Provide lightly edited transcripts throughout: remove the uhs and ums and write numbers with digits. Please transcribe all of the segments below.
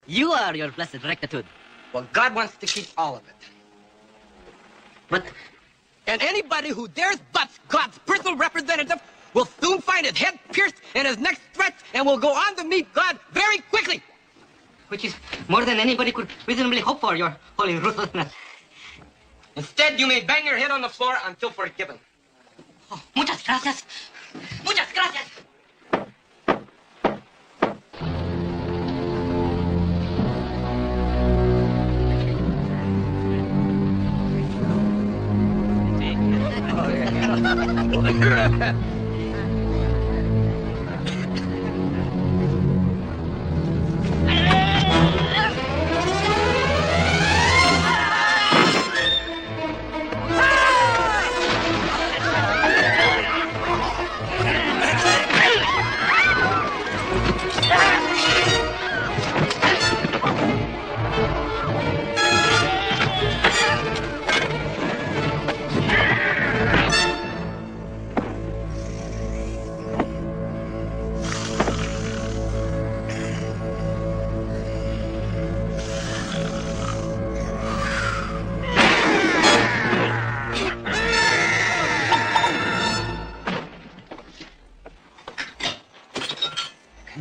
You are your blessed rectitude. Well, God wants to keep all of it. But... And anybody who dares butts God's personal representative will soon find his head pierced and his neck stretched and will go on to meet God very quickly. Which is more than anybody could reasonably hope for, your holy ruthlessness. Instead, you may bang your head on the floor until forgiven. Oh, muchas gracias. Muchas gracias.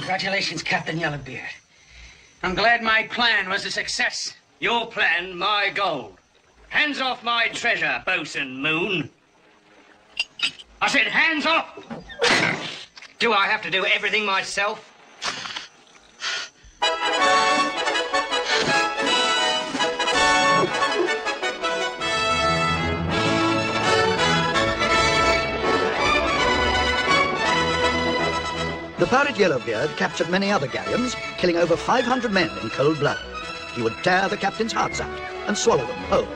Congratulations, Captain Yellowbeard. I'm glad my plan was a success. Your plan, my gold. Hands off my treasure, Bosun Moon. I said hands off! Do I have to do everything myself? The pirate Yellowbeard captured many other galleons, killing over 500 men in cold blood. He would tear the captain's hearts out and swallow them whole.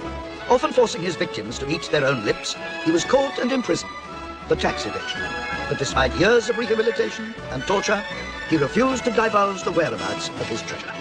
Often forcing his victims to eat their own lips, he was caught and imprisoned for tax evasion. But despite years of rehabilitation and torture, he refused to divulge the whereabouts of his treasure.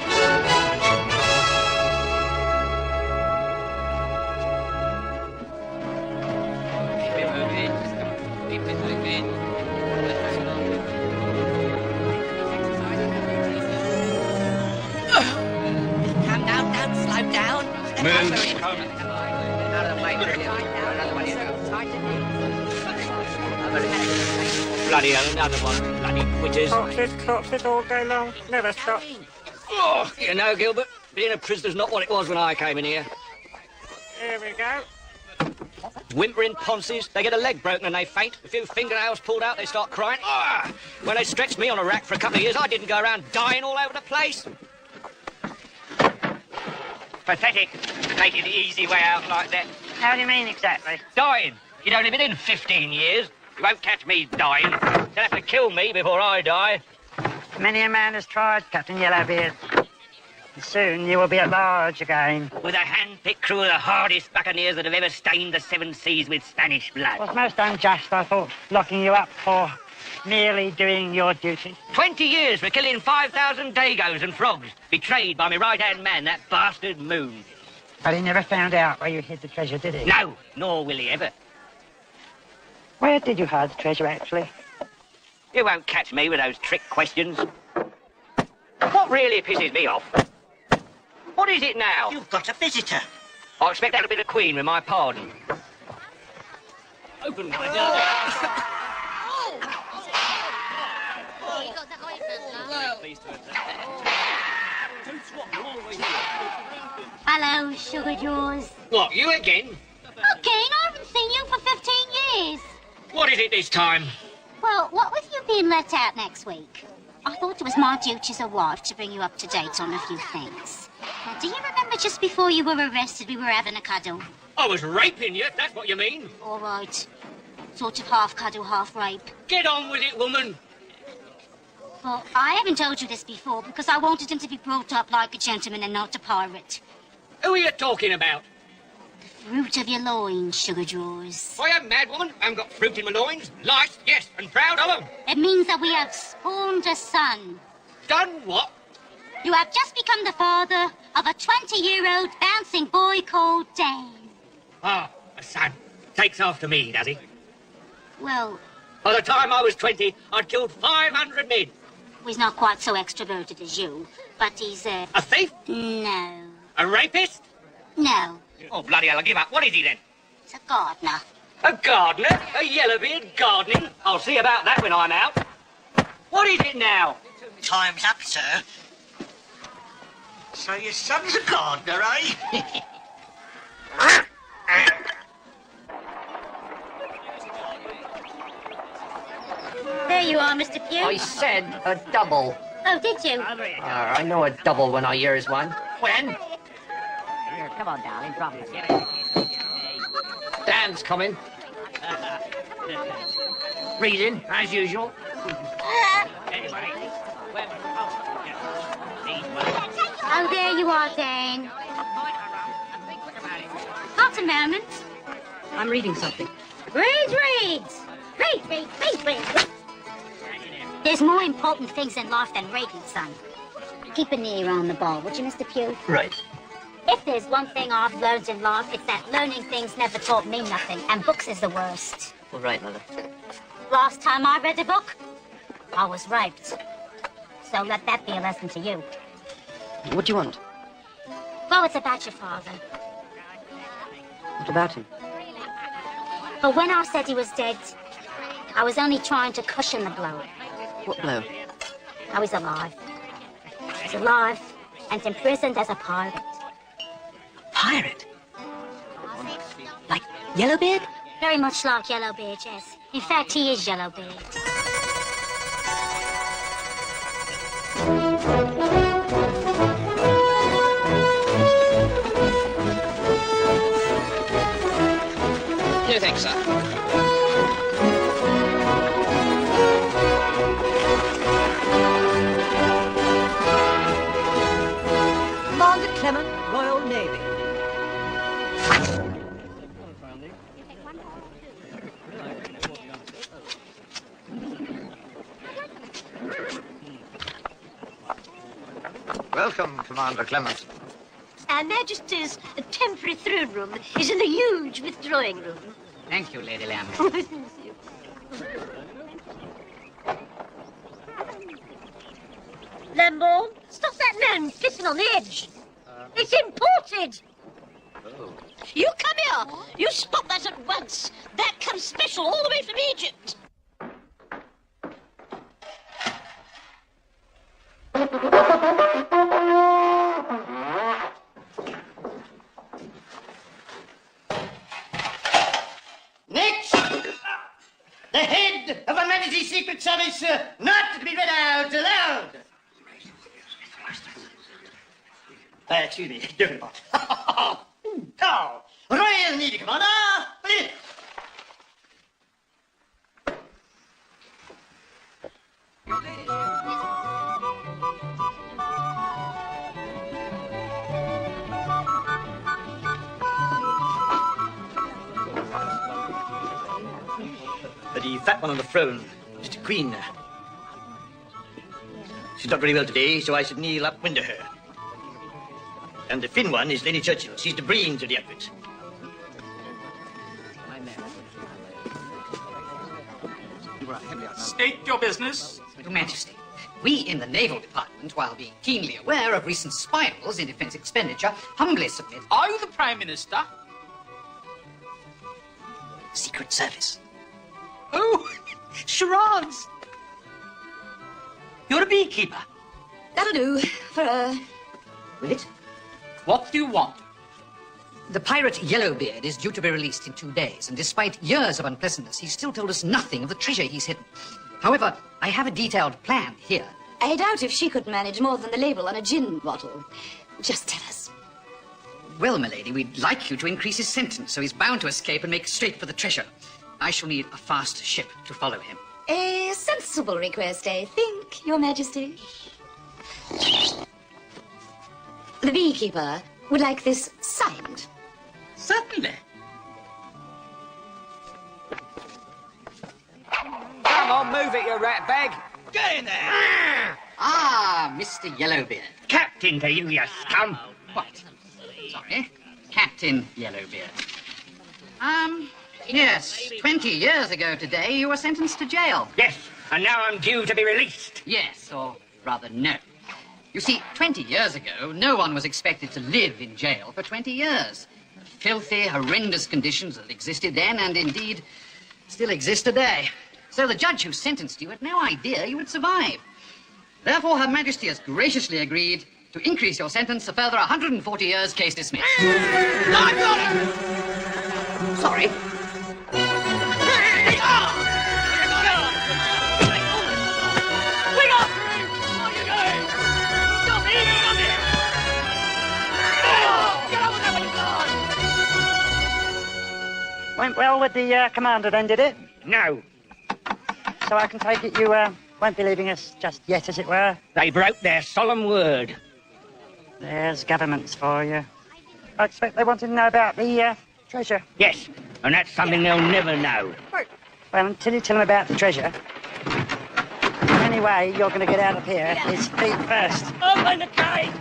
Bloody hell, another one. Bloody quitters. Corpses all day long. Never stop. Oh, you know, Gilbert, being a prisoner's not what it was when I came in here. Here we go. Whimpering ponces, they get a leg broken and they faint. A few fingernails pulled out, they start crying. Ah! When they stretched me on a rack for a couple of years, I didn't go around dying all over the place. Pathetic to take it the easy way out like that. How do you mean exactly? Dying. You'd only been in 15 years. You won't catch me dying. They'll have to kill me before I die. Many a man has tried, Captain Yellowbeard. And soon you will be at large again. With a hand-picked crew of the hardest buccaneers that have ever stained the seven seas with Spanish blood. It was most unjust, I thought, locking you up for merely doing your duty. 20 years for killing 5,000 dagos and frogs, betrayed by my right-hand man, that bastard Moon. But he never found out where you hid the treasure, did he? No, nor will he ever. Where did you hide the treasure, actually? You won't catch me with those trick questions. What really pisses me off? What is it now? You've got a visitor. I expect that'll be the Queen with my pardon. Open my door. Hello, Sugar Jaws. What, you again? Again? I haven't seen you for 15 years. What is it this time? Well, what with you being let out next week? I thought it was my duty as a wife to bring you up to date on a few things. Now, do you remember just before you were arrested we were having a cuddle? I was raping you, if that's what you mean. All right. Sort of half cuddle, half rape. Get on with it, woman. Well, I haven't told you this before because I wanted him to be brought up like a gentleman and not a pirate. Who are you talking about? Fruit of your loins, Sugar Jaws. I am mad, woman. I haven't got fruit in my loins. Lice, yes, and proud of them. It means that we have spawned a son. Done what? You have just become the father of a 20-year-old bouncing boy called Dan. Ah, a son. Takes after me, does he? Well, By the time I was 20, I'd killed 500 men. he's not quite so extroverted as you. but he's a... A thief? No. A rapist? No. Oh, bloody hell, I'll give up. What is he then? He's a gardener. A gardener? A yellowbeard gardening? I'll see about that when I'm out. What is it now? Time's up, sir. So your son's a gardener, eh? There you are, Mr. Pugh. I said a double. Oh, did you? I know a double when I hears one. When? Here, come on, darling, promise. Dan's coming. Reading, as usual. Oh, there you are, Dan. Got a moment. I'm reading something. Read. There's more important things in life than reading, son. Keep an ear on the ball, would you, Mr. Pugh? Right. If there's one thing I've learned in life, it's that learning things never taught me nothing, and books is the worst. All right, Mother. Last time I read a book, I was raped. So let that be a lesson to you. What do you want? Well, it's about your father. What about him? But when I said he was dead, I was only trying to cushion the blow. What blow? Now he's alive. He's alive and imprisoned as a pirate. Pirate? Like Yellowbeard? Very much like Yellowbeard, yes. In fact, he is Yellowbeard. No thanks, sir. Commander Clement, Royal Navy. Welcome, Commander Clement. Her Majesty's temporary throne room is in the huge withdrawing room. Thank you, Lady Lamb. Lamborn, stop that man pissing on the edge. It's imported. Oh. You come here. You stop that at once. That comes special all the way from Egypt. Next, the head of Her Majesty's Secret Service, not to be read out aloud. Excuse me, different part. Oh, Royal Navy Commander, please. The fat one on the throne, Mr. Queen. She's not very well today, so I should kneel upwind of her. And the thin one is Lady Churchill. She's the brains of the outfit. State your business. Your Majesty, we in the Naval Department, while being keenly aware of recent spirals in defense expenditure, humbly submit... Are you the Prime Minister? Secret Service. Oh, charades! You're a beekeeper. That'll do for Will it? What do you want? The pirate Yellowbeard is due to be released in 2 days, and despite years of unpleasantness, he's still told us nothing of the treasure he's hidden. However, I have a detailed plan here. I doubt if she could manage more than the label on a gin bottle. Just tell us. Well, milady, we'd like you to increase his sentence, so he's bound to escape and make straight for the treasure. I shall need a fast ship to follow him. A sensible request, I think, Your Majesty. The beekeeper would like this signed. Certainly. Come on, move it, you rat bag. Get in there! Ah, Mr. Yellowbeard. Captain to you, you scum. What? Sorry. Captain Yellowbeard. Yes, 20 years ago today, you were sentenced to jail. Yes, and now I'm due to be released. Yes, or rather no. You see, 20 years ago, no one was expected to live in jail for 20 years. Filthy, horrendous conditions that existed then and indeed still exist today. So the judge who sentenced you had no idea you would survive. Therefore, Her Majesty has graciously agreed to increase your sentence a further 140 years, case dismissed. I got him! Sorry. Went well with the commander then, did it? No. So I can take it you won't be leaving us just yet, as it were? They broke their solemn word. There's governments for you. I expect they wanted to know about the treasure. Yes, and that's something they'll never know. Well, until you tell them about the treasure, the only way you're going to get out of here is feet first. Open the gate!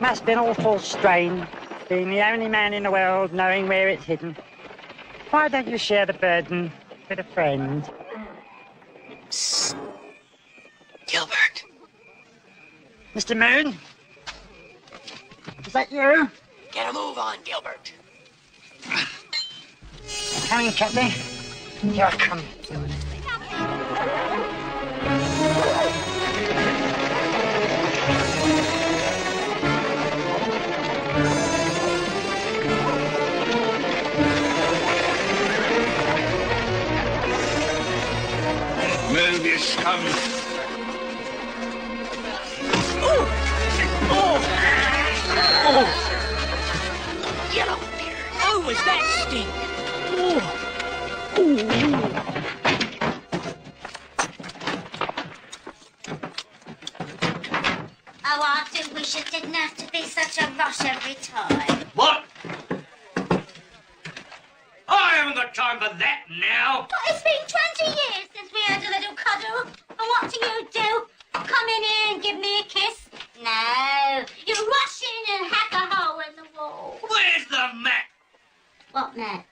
Must be an awful strain, being the only man in the world knowing where it's hidden. Why don't you share the burden with a friend? Psst. Gilbert. Mr. Moon? Is that you? Get a move on, Gilbert. Coming, Captain. Here I come. Move, you scum. Yellow beard. Oh, was that stink? Oh, I do wish it didn't have to be such a rush every time. What? I haven't got time for that now. But it's been 20 years since we had a little cuddle. And what do? Come in here and give me a kiss? No. You rush in and hack a hole in the wall. Where's the map? What map?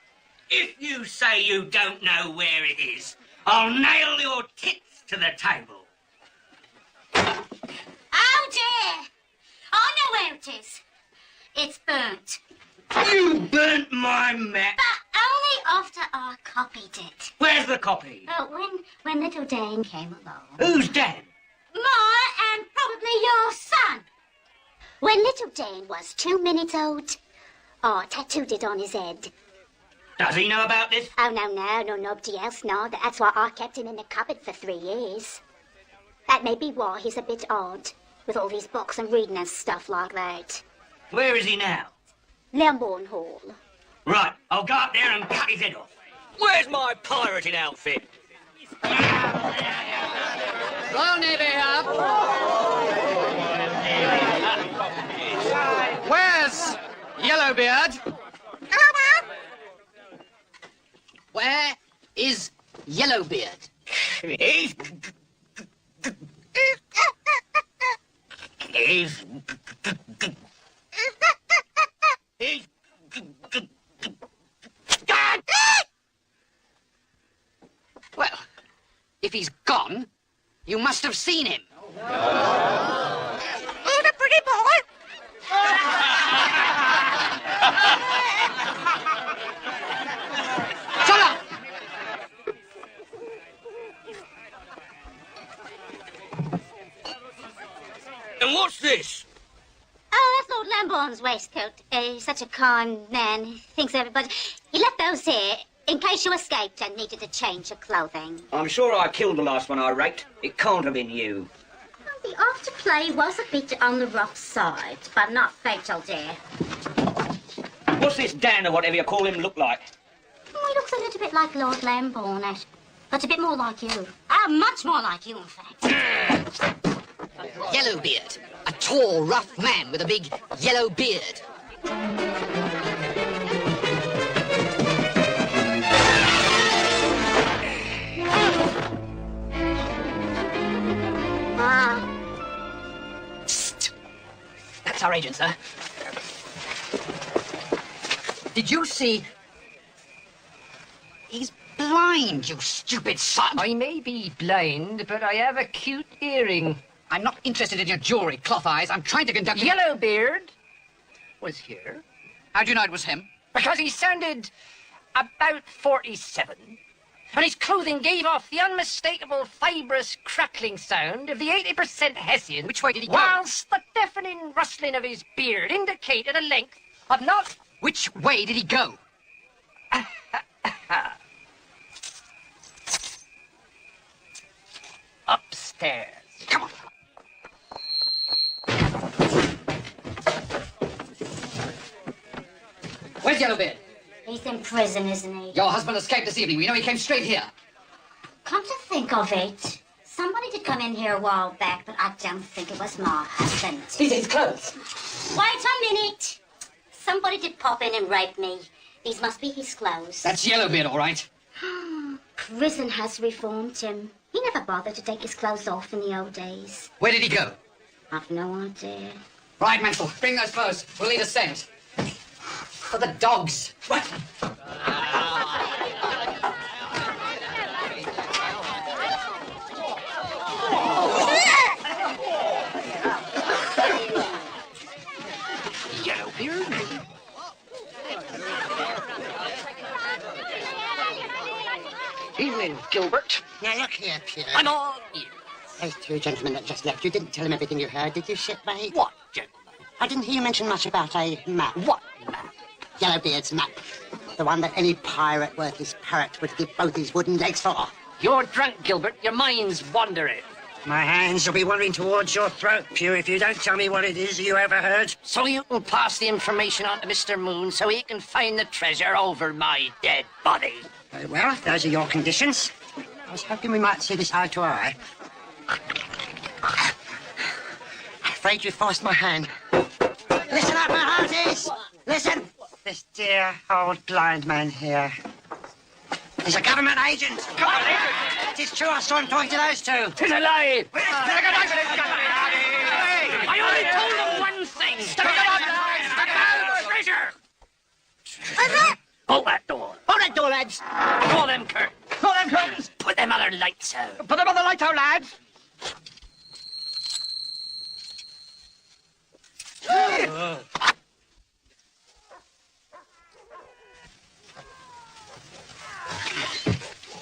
If you say you don't know where it is, I'll nail your tits to the table. Oh, dear. I know where it is. It's burnt. You burnt my map. But only after I copied it. Where's the copy? When little Dan came along. Who's Dan? My and probably your son. When little Dan was 2 minutes old, I tattooed it on his head. Does he know about this? Oh, no, nobody else knows. That's why I kept him in the cupboard for 3 years. That may be why he's a bit odd, with all these books and reading and stuff like that. Where is he now? Lambourne Hall. Right, I'll go up there and cut his head off. Where's my pirating outfit? Royal Navy here. Where's Yellowbeard? Where is Yellowbeard? He's... Well, if he's gone, you must have seen him. Oh, the pretty boy. Shut up! And what's this? Oh, that's Lord Lambourne's waistcoat. He's such a kind man. He thinks everybody... He left those here in case you escaped and needed a change of clothing. I'm sure I killed the last one I raped. It can't have been you. Well, the afterplay was a bit on the rough side, but not fatal, dear. What's this Dan or whatever you call him look like? Oh, he looks a little bit like Lord Lambourne, but a bit more like you. Oh, much more like you, in fact. Yellowbeard. A tall, rough man with a big yellow beard. Psst. That's our agent, sir. Did you see? He's blind, you stupid son. I may be blind, but I have acute hearing. I'm not interested in your jewelry, cloth eyes. I'm trying to conduct... Yellowbeard was here. How do you know it was him? Because he sounded about 47. And his clothing gave off the unmistakable, fibrous, crackling sound of the 80% Hessian. Which way did he go? Whilst the deafening rustling of his beard indicated a length of not... Which way did he go? Upstairs. Come on. Where's Yellowbeard? He's in prison, isn't he? Your husband escaped this evening. We know he came straight here. Come to think of it, somebody did come in here a while back, but I don't think it was my husband. These are his clothes. Wait a minute. Somebody did pop in and rape me. These must be his clothes. That's Yellowbeard, all right. Prison has reformed him. He never bothered to take his clothes off in the old days. Where did he go? I've no idea. Right, Mansell, bring those clothes. We'll need a scent. For the dogs. What? Yellowbeard? Evening, Gilbert. Now, look here, Pierre. I'm all ears. Those two gentlemen that just left, you didn't tell them everything you heard, did you, shipmate? What, gentlemen? I didn't hear you mention much about a map. What map? Yellowbeard's map. The one that any pirate worth his parrot would give both his wooden legs for. You're drunk, Gilbert. Your mind's wandering. My hands will be wandering towards your throat, Pew, if you don't tell me what it is you overheard. So you can pass the information on to Mr. Moon so he can find the treasure over my dead body. Very well, if those are your conditions. I was hoping we might see this eye to eye. I'm afraid you forced my hand. Listen up, my hearties! Listen! This dear old blind man here. He's a government agent. It is true, I saw him talking to those two. Tis a lie! I only told them one thing. Treasure! Bolt that door. Hold that door, lads! Draw them curtains. Pull them curtains! Put them other lights out. Put them on the light out, lads!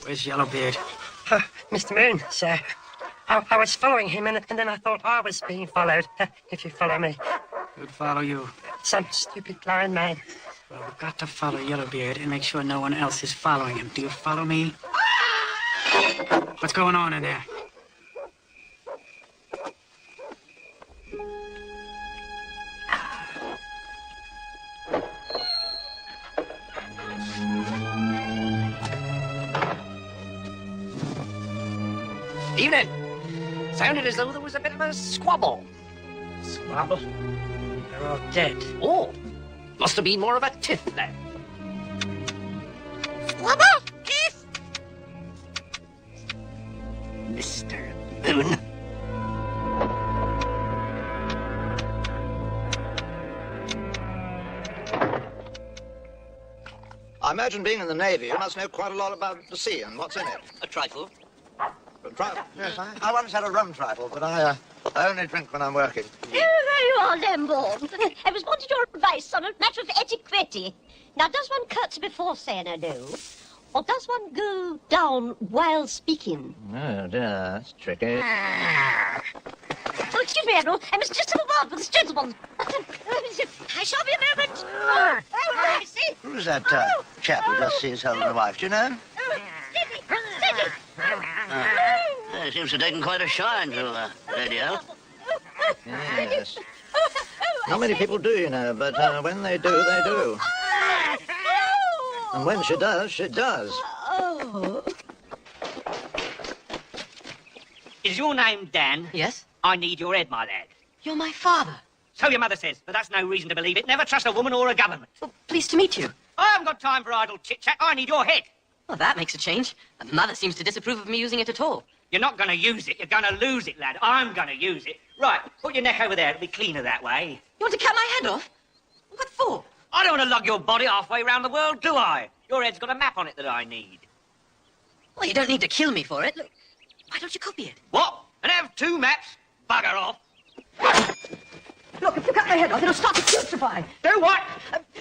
Where's Yellowbeard? Mr. Moon, sir. I was following him, and then I thought I was being followed, if you follow me. Who'd follow you? Some stupid blind man. Well, we've got to follow Yellowbeard and make sure no one else is following him. Do you follow me? What's going on in there? Evening. Sounded as though there was a bit of a squabble. Squabble? They're all dead. Oh, must have been more of a tiff then. Squabble! Keith! Mr. Moon. I imagine being in the Navy, you must know quite a lot about the sea and what's in it. A trifle. A trifle? Yes, I once had a rum trifle, but I only drink when I'm working. Oh, there you are, Lamborn. I was wanting your advice on a matter of etiquette. Now, does one curtsy before saying hello? Or does one go down while speaking? Oh, dear, that's tricky. Oh, excuse me, Admiral. I must just have a word with this gentleman. I shall be a moment. I see. Who's that chap who just sees holding a wife, do you know? Steady, steady. He seems to have taken quite a shine to Lady L. Yes. Not many people do, you know, but when they do, they do. And when she does, she does. Is your name Dan? Yes? I need your head, my lad. You're my father. So your mother says, but that's no reason to believe it. Never trust a woman or a government. Well, pleased to meet you. I haven't got time for idle chit-chat. I need your head. Well, that makes a change. Mother seems to disapprove of me using it at all. You're not going to use it. You're going to lose it, lad. I'm going to use it. Right, put your neck over there. It'll be cleaner that way. You want to cut my head off? What for? I don't want to lug your body halfway round the world, do I? Your head's got a map on it that I need. Well, you don't need to kill me for it. Look, why don't you copy it? What? And have two maps? bugger off. Look, if you cut my head off, it'll start to putrefy. Do what?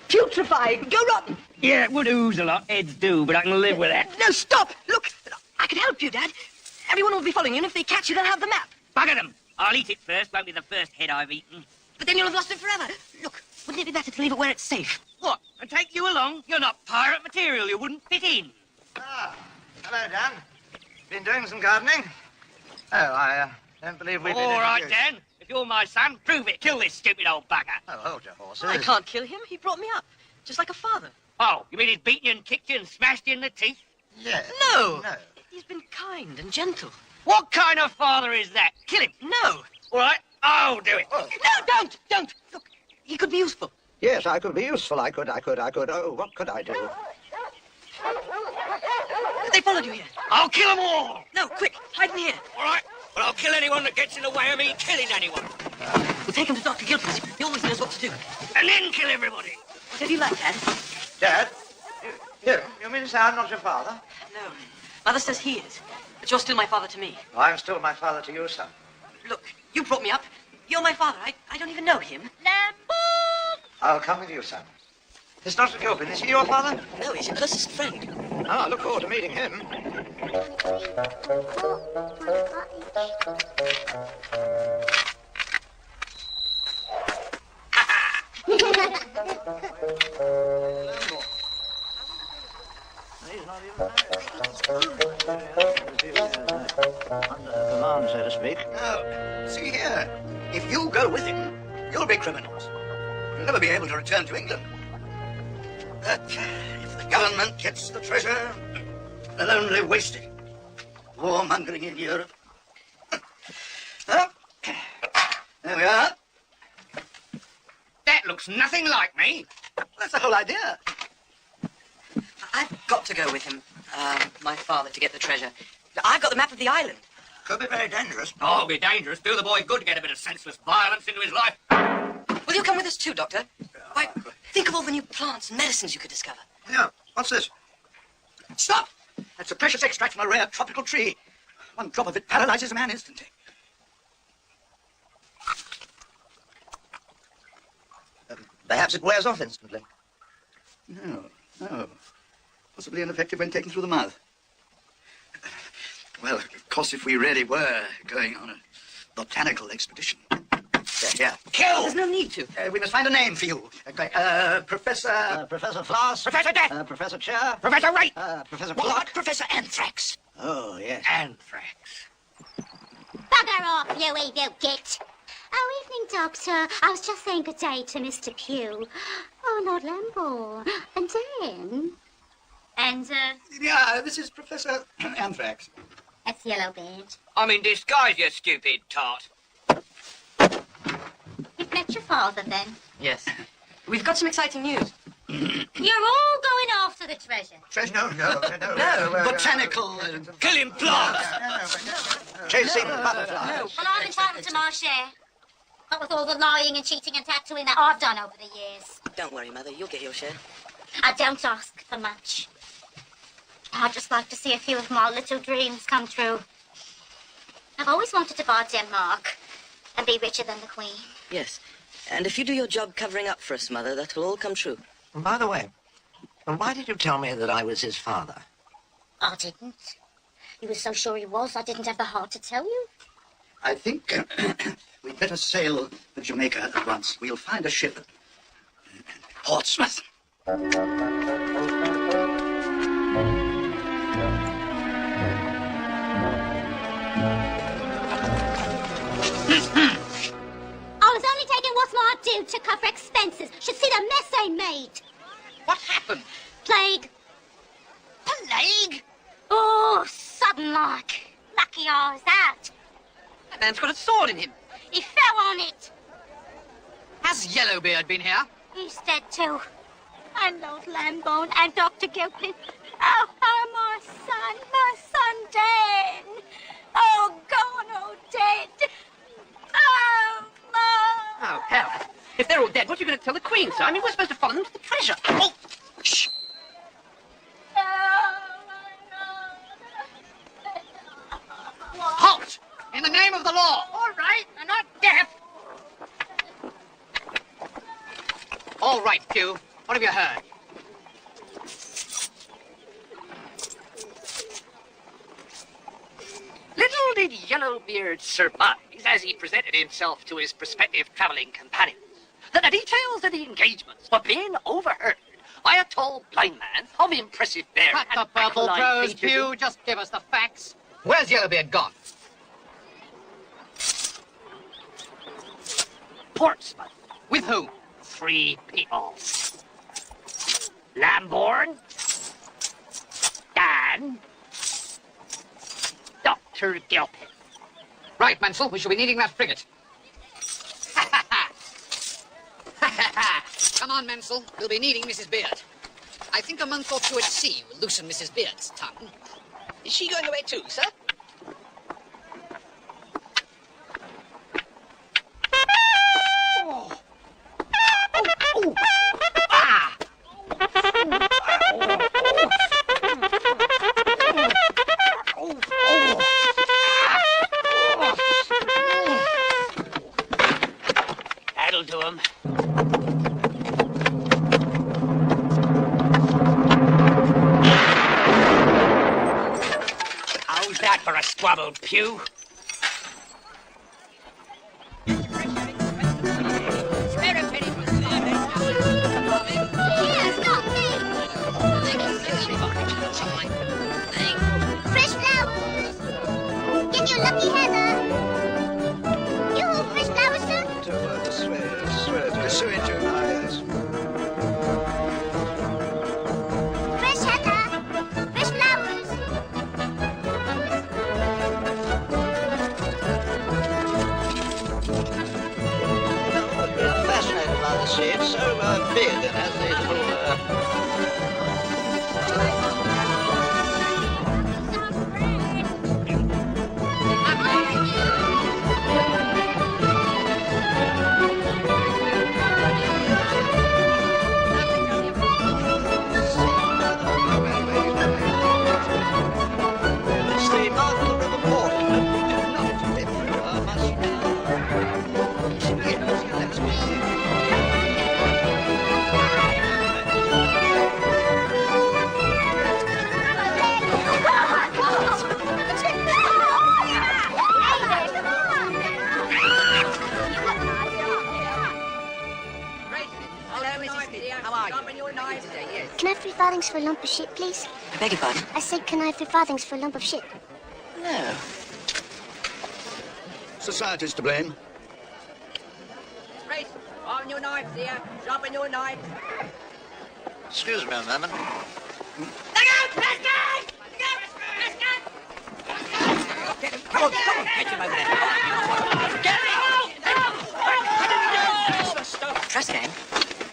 Putrefy. Go rotten. Yeah, it would ooze a lot. Heads do, but I can live with that. No, stop. Look, I can help you, Dad. Everyone will be following you, and if they catch you, they'll have the map. Bugger them. I'll eat it first. Won't be the first head I've eaten. But then you'll have lost it forever. Look, wouldn't it be better to leave it where it's safe? What? And take you along? You're not pirate material. You wouldn't fit in. Ah, hello, Dan. Been doing some gardening? Oh, I don't believe we've been All right, introduced. Dan. If you're my son, prove it. Kill this stupid old bugger. Oh, hold your horses. I can't kill him. He brought me up, just like a father. Oh, you mean he's beaten you and kicked you and smashed you in the teeth? Yes. No. No. He's been kind and gentle. What kind of father is that? Kill him. No. All right, I'll do it. Oh. No, don't. Look, he could be useful. Yes, I could be useful. I could. Oh, what could I do? They followed you here. I'll kill them all. No, quick, hide in here. All right, but I'll kill anyone that gets in the way of me killing anyone. We'll take him to Dr. Gilpin's. He always knows what to do. And then kill everybody. Whatever you like, Dad. Dad? You mean to say I'm not your father? No. Mother says he is. But you're still my father to me. Oh, I'm still my father to you, son. Look, you brought me up. You're my father. I don't even know him. I'll come with you, son. Is Dr. Gilpin, is he your father? No, he's your closest friend. Oh, I look forward to meeting him. Under command, so to speak. No, see here. If you go with him, you'll be criminals. You'll never be able to return to England. But if the government gets the treasure, they'll only waste it. Warmongering in Europe. Well, there we are. That looks nothing like me. That's the whole idea. I've got to go with him, my father, to get the treasure. I've got the map of the island. Could be very dangerous. Oh, it'll be dangerous. Do the boy good to get a bit of senseless violence into his life. Will you come with us too, Doctor? Why, think of all the new plants and medicines you could discover. Yeah, what's this? Stop! That's a precious extract from a rare tropical tree. One drop of it paralyzes a man instantly. Perhaps it wears off instantly. No. Possibly ineffective when taken through the mouth. Well, of course, if we really were going on a botanical expedition. Yeah. Kill! There's no need to. We must find a name for you. Professor... Professor Floss. Professor Death. Professor Chair. Professor Wright. Professor What? Clark. Professor Anthrax. Oh, yes. Anthrax. Bugger off, you evil git. Oh, evening, Doctor. I was just saying good day to Mr. Q. Oh, Lord Lamborn. And Dan. And, Yeah, this is Professor Anthrax. that's Yellowbeard. I'm in disguise, you stupid tart. You've met your father, then? Yes. We've got some exciting news. You're all going after the treasure. Treasure? No. Botanical... Killing plants. Chasing butterflies. Well, I'm entitled to my share. What with all the lying and cheating and tattooing that I've done over the years. Don't worry, Mother. You'll get your share. I don't ask for much. I'd just like to see a few of my little dreams come true. I've always wanted to buy Denmark and be richer than the Queen. Yes. And if you do your job covering up for us, Mother, that'll all come true. And by the way, why did you tell me that I was his father? I didn't. He was so sure he was, I didn't have the heart to tell you. I think we'd better sail for Jamaica at once. We'll find a ship at Portsmouth. I was only taking what's my due to cover expenses. Should see the mess they made. What happened? Plague. Plague? Oh, sudden like. Lucky I was out. That man's got a sword in him. He fell on it. Has Yellowbeard been here? He's dead too. And Lord Lambone and Dr. Gilpin. Oh, my son dead. Oh, gone, oh, dead. Oh, Mom. Oh, hell. If they're all dead, what are you going to tell the Queen, sir? I mean, we're supposed to follow them to the treasure. Oh, shh. Halt! In the name of the law. All right, and All right, Pew. What have you heard? Little did Yellowbeard surmise, as he presented himself to his prospective travelling companions, that the details of the engagements were being overheard by a tall blind man of impressive bearing. Cut the purple prose, Pew. Just give us the facts. Where's Yellowbeard gone? Portsmouth. With whom? 3 people. Lambourne, Dan, Dr. Gilpin. Right, Mansell. We shall be needing that frigate. Come on, Mansell. We'll be needing Mrs. Beard. I think a month or two at sea will loosen Mrs. Beard's tongue. Is she going away too, sir? That'll do him. How's that for a squabbled Pew? Fresh flowers. Get your lucky heather. You fresh flowers, sir? Fresh heather. Fresh flowers. Fascinated by the sea. It's so big and has these little... It's the mouth of the River Portugues. Not everywhere must Yes, let's be. Can I have 3 farthings for a lump of shit, please? I beg your pardon? I said, can I have 3 farthings for a lump of shit? No. Society's to blame. Race, on your knives, dear. Dropping your knives. Excuse me a moment. Look out! Prescott! Look out! Prescott! Get him. Come on, catch him over there. Get him! Trust gang?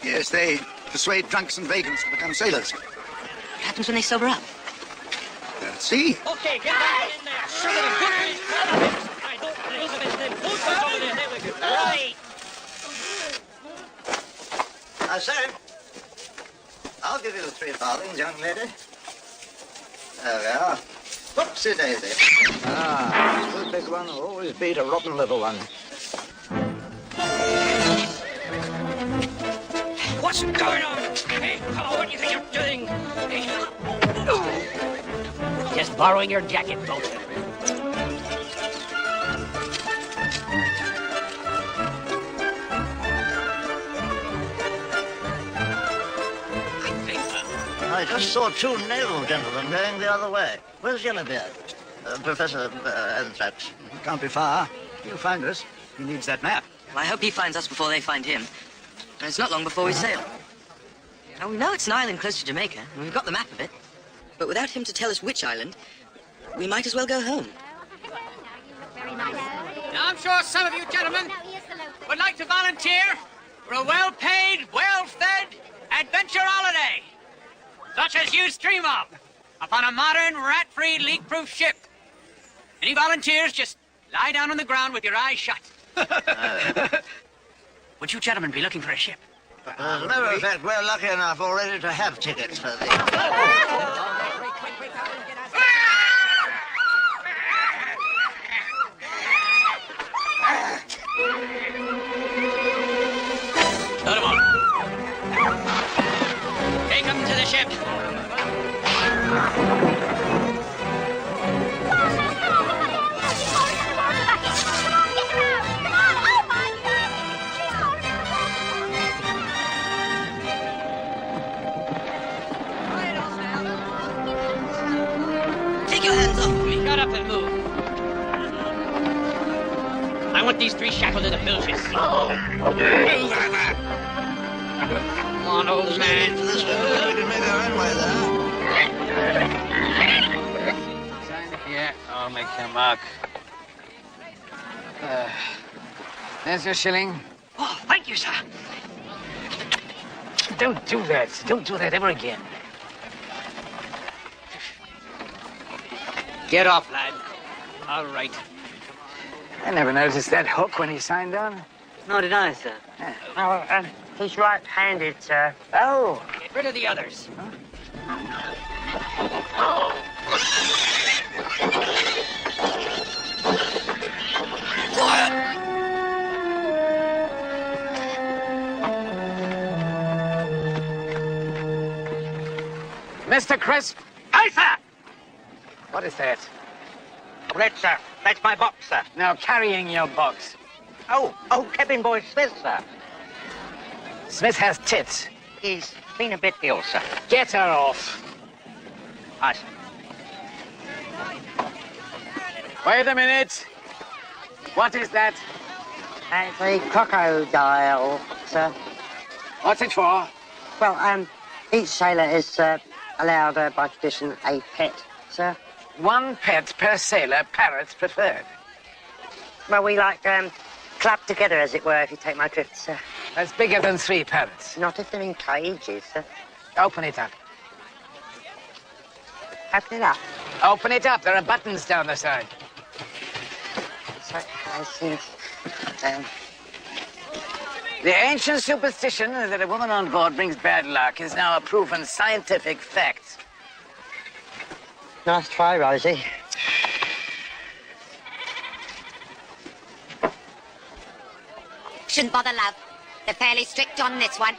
Yes, they persuade drunks and vagans to become sailors. What happens when they sober up? See? Okay, get back in there. Shove it in. I don't Elizabeth, then push us over there. There we go. Right. Sir, I'll give you 3 farthings, young lady. There we are. Whoopsie daisy. Ah, the big one will always beat a rotten little one. What's going on? Hey, hello, what do you think you're doing? Hey. Just borrowing your jacket, folks. I just saw 2 naval gentlemen going the other way. Where's Yellowbeard? Professor Anthrax. Can't be far. He'll find us. He needs that map. Well, I hope he finds us before they find him. And it's not long before we sail. Now, we know it's an island close to Jamaica, and we've got the map of it. But without him to tell us which island, we might as well go home. Now, I'm sure some of you gentlemen would like to volunteer for a well-paid, well-fed adventure holiday, such as you dream of, upon a modern, rat-free, leak-proof ship. Any volunteers, just lie down on the ground with your eyes shut. Would you gentlemen be looking for a ship? As a matter of fact, we're lucky enough already to have tickets for the... Turn 'em on. put these three shackled to the bilges. Come on, old man. We can make our own way there. Sign here. I'll make your mark. There's your shilling. Oh, thank you, sir. Don't do that. Don't do that ever again. Get off, lad. All right. I never noticed that hook when he signed on. Nor did I, sir. Oh, he's right-handed, sir. Oh, get rid of the others. Mr. Crisp. Aye, sir. What is that? That's my box, sir. Now carrying your box. Oh, cabin boy Smith, sir. Smith has tits. He's been a bit ill, sir. Get her off. Aye, sir. Wait a minute. What is that? It's a crocodile, sir. What's it for? Well, each sailor is allowed by tradition a pet, sir. One pet per sailor, parrots preferred. Well, we like club together, as it were, if you take my drift, sir. That's bigger than 3 parrots. Not if they're in cages, sir. Open it up. Open it up. Open it up. There are buttons down the side. So, I think, The ancient superstition that a woman on board brings bad luck is now a proven scientific fact. Nice try, Rosie. Shouldn't bother, love. They're fairly strict on this one.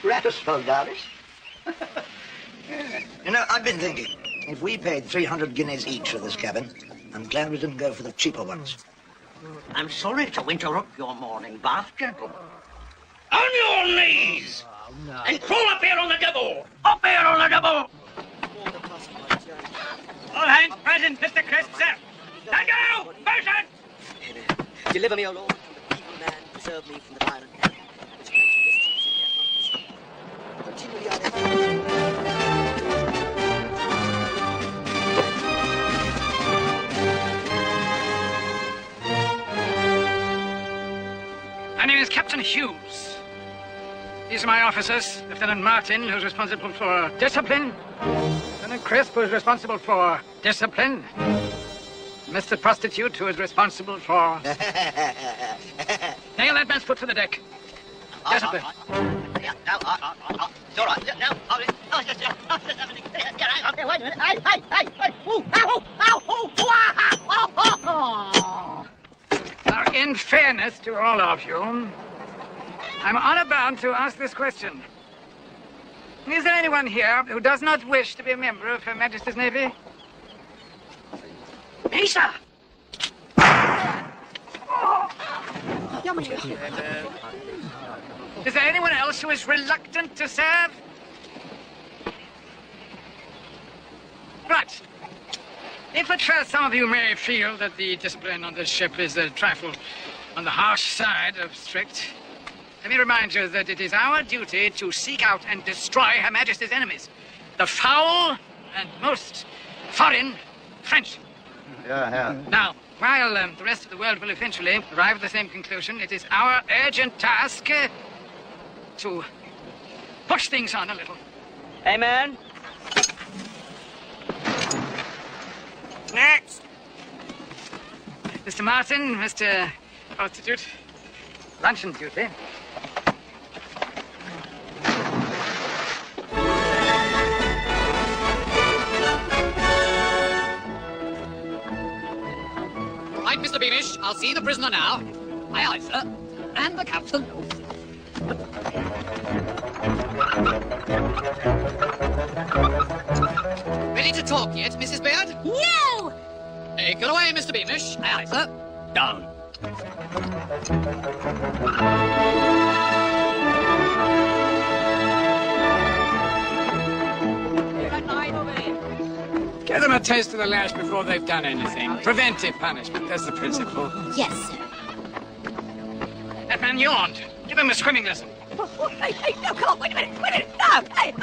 Gratis, Vulgaris. You know, I've been thinking, if we paid 300 guineas each for this cabin, I'm glad we didn't go for the cheaper ones. I'm sorry to interrupt your morning bath, gentlemen. On your knees! And crawl up here on the double! Up here on the double! All hands present, Mr. Crisp, sir. Stand down! Person! Deliver me, O Lord, from the evil man. Preserve me from the violent man. Which makes the distance in their hearts. Continually My name is Captain Hughes. These are my officers. Lieutenant Martin, who's responsible for discipline. Lieutenant Crisp, who's responsible for discipline. Mr. Prostitute, who is responsible for... Nail that man's foot to the deck. Discipline. Yeah, no, it's all right. No, wait a minute. Hey. Ooh, ow. Now, in fairness to all of you, I'm honor bound to ask this question. Is there anyone here who does not wish to be a member of Her Majesty's Navy? Me, sir! Is there anyone else who is reluctant to serve? Right. If at first some of you may feel that the discipline on this ship is a trifle on the harsh side of strict, let me remind you that it is our duty to seek out and destroy Her Majesty's enemies, the foul and most foreign French. Yeah. Now, while the rest of the world will eventually arrive at the same conclusion, it is our urgent task to push things on a little. Amen. Next. Mr. Martin, Mr. Prostitute, luncheon duty. Mr. Beamish. I'll see the prisoner now. Aye, aye, sir. And the captain. Ready to talk yet, Mrs. Baird? No! Take it away, Mr. Beamish. Aye, aye, sir. Down. Get them a taste of the lash before they've done anything. Preventive punishment, that's the principle. Yes, sir. That man yawned. Give him a swimming lesson. Hey, no, come on, wait a minute. No, hey,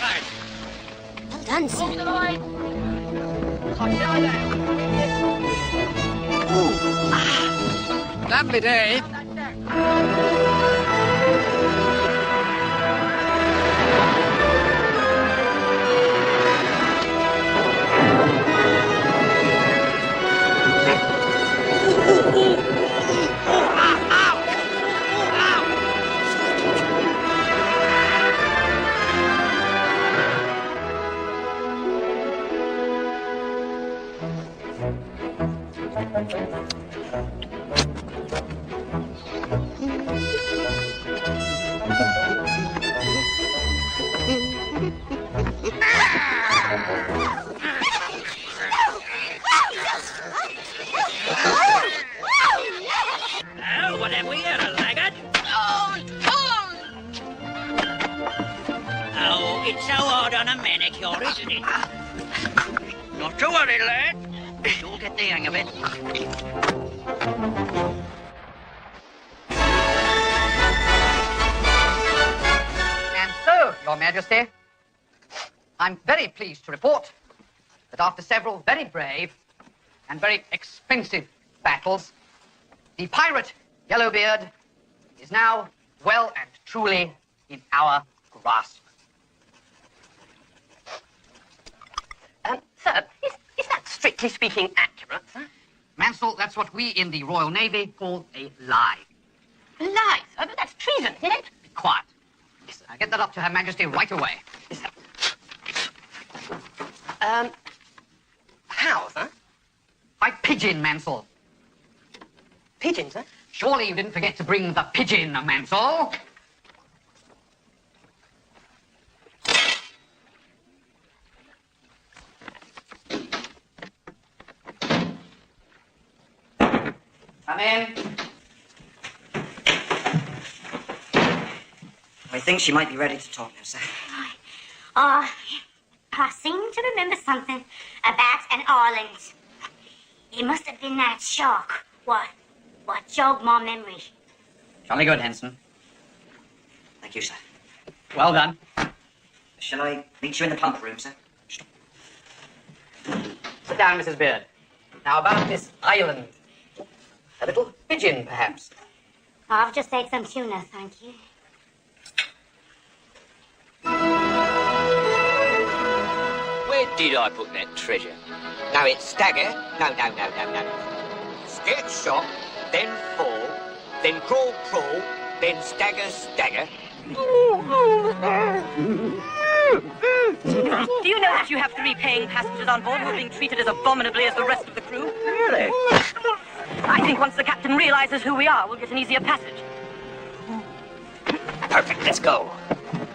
Right. Well done, sir. Lovely day. Well, what have we here, a laggard? Oh, it's so hard on a manicure, isn't it? Not to worry, lad. You'll get the hang of it. And so, Your Majesty, I'm very pleased to report that after several very brave and very expensive battles, the pirate Yellowbeard is now well and truly in our grasp. Sir, is that strictly speaking accurate, sir? Mansell, that's what we in the Royal Navy call a lie. A lie, sir, but that's treason, isn't it? Be quiet. Yes, I'll get that up to Her Majesty right away. Yes, sir. How, sir? By pigeon, Mansell. Pigeon, sir? Surely you didn't forget to bring the pigeon, Mansell. Come in. I think she might be ready to talk now, sir. I seem to remember something about an island. It must have been that shark. What jogged my memory? Jolly good, Henson. Thank you, sir. Well done. Shall I meet you in the pump room, sir? Sit down, Mrs. Beard. Now, about this island. A little pigeon, perhaps. I've just ate some tuna, thank you. Where did I put that treasure? No, it's stagger. No. Get shot, then fall, then crawl, then stagger. Do you know that you have 3 paying passengers on board who are being treated as abominably as the rest of the crew? Really? I think once the captain realizes who we are, we'll get an easier passage. Perfect, let's go.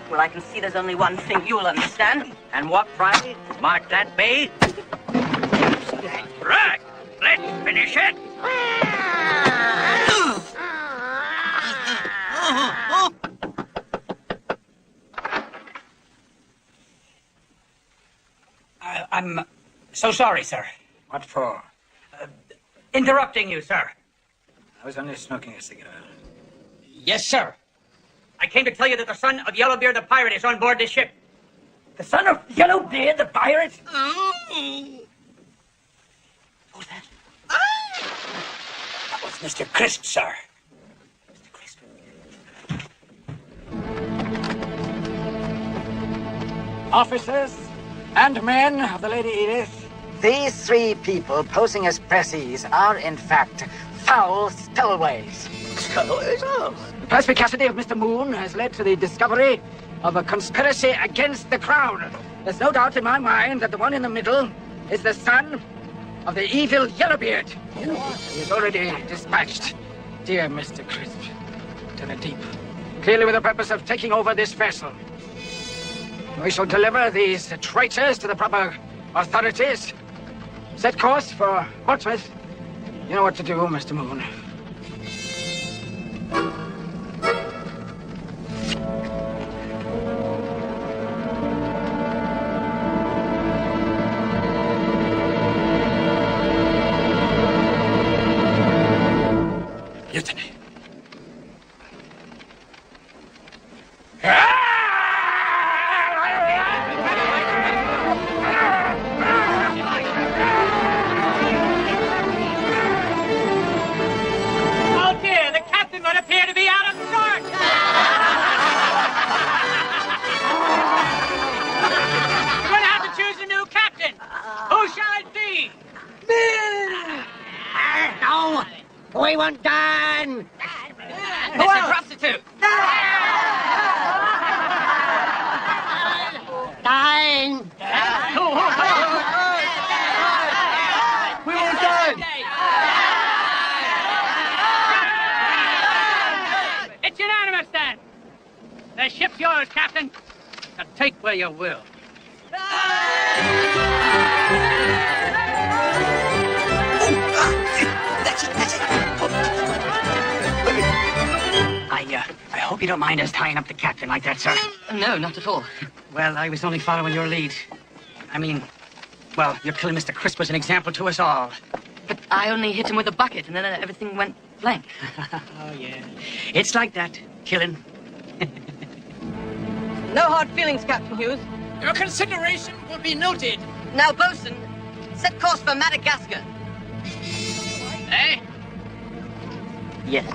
Well, I can see there's only one thing you'll understand. And what prize might that be? Right, let's finish it. I'm so sorry, sir. What for? Interrupting you, sir. I was only smoking a cigar. Yes, sir. I came to tell you that the son of Yellowbeard the pirate is on board this ship. The son of Yellowbeard the pirate? Who's that? That was Mr. Crisp, sir. Mr. Crisp. Officers and men of the Lady Edith, these 3 people posing as pressees are, in fact, foul stowaways. Stowaways? Oh. The perspicacity of Mr. Moon has led to the discovery of a conspiracy against the crown. There's no doubt in my mind that the one in the middle is the son of the evil Yellowbeard. He is already dispatched, dear Mr. Crisp, to the deep, clearly with the purpose of taking over this vessel. We shall deliver these traitors to the proper authorities. Set course for Portsmouth. You know what to do, Mr. Moon. Mutiny. Oh dear, the captain would appear to be out of sorts. We're going to have to choose a new captain. Who shall it be? No, we want Dan. Mr. Prostitute. Dan. We want Dan. It's unanimous then. The ship's yours, Captain. Now take where you will. I hope you don't mind us tying up the captain like that, sir. No, not at all. Well, I was only following your lead. I mean, well, your killing Mr. Crisp was an example to us all. But I only hit him with a bucket, and then everything went blank. Oh, yeah. It's like that, killing. No hard feelings, Captain Hughes. Your consideration will be noted. Now, bosun, set course for Madagascar. Eh? Yes.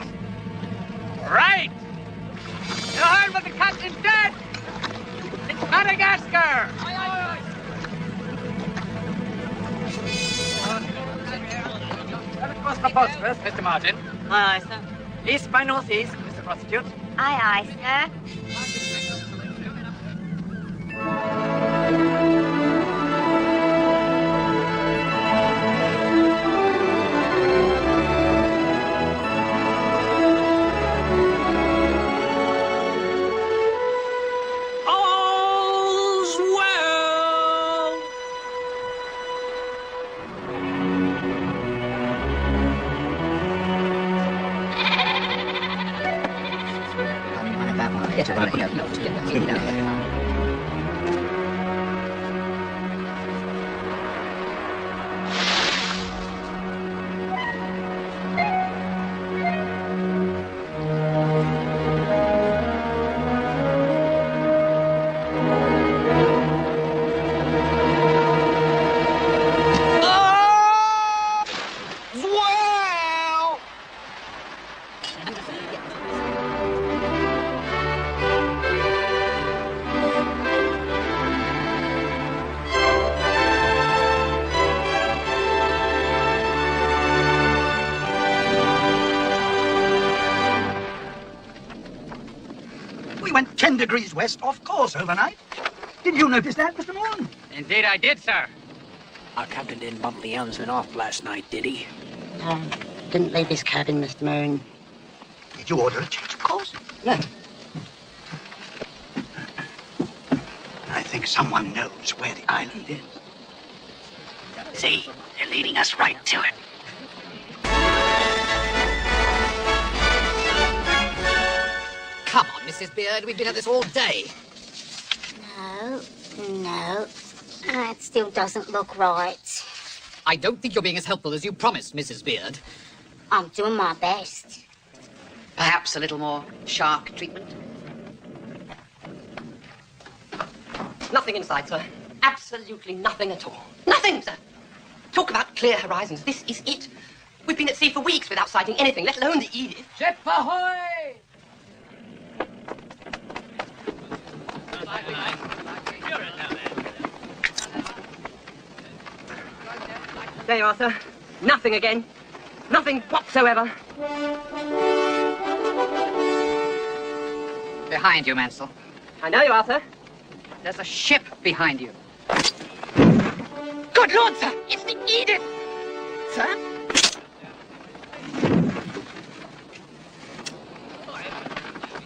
Right. You heard what the captain said. It's Madagascar. Course for Portsmouth, Mr. Martin. Aye, sir. East by northeast, Mr. Prostitute. Aye, sir. All's well. Well. We went 10 degrees west off course overnight. Did you notice that, Mr. Moon? Indeed, I did, sir. Our captain didn't bump the helmsman off last night, did he? Didn't leave his cabin, Mr. Moon. Did you order a change of course? No. I think someone knows where the island is. See, they're leading us right to it. Come on, Mrs. Beard, we've been at this all day. No. That still doesn't look right. I don't think you're being as helpful as you promised, Mrs. Beard. I'm doing my best. Perhaps a little more shark treatment? Nothing in sight, sir. Absolutely nothing at all. Nothing, sir. Talk about clear horizons. This is it. We've been at sea for weeks without sighting anything, let alone the Edith. Ship ahoy! There you are, sir. Nothing again. Nothing whatsoever. Behind you, Mansell. I know you are, sir. There's a ship behind you. Good Lord, sir! It's the Edith! sir?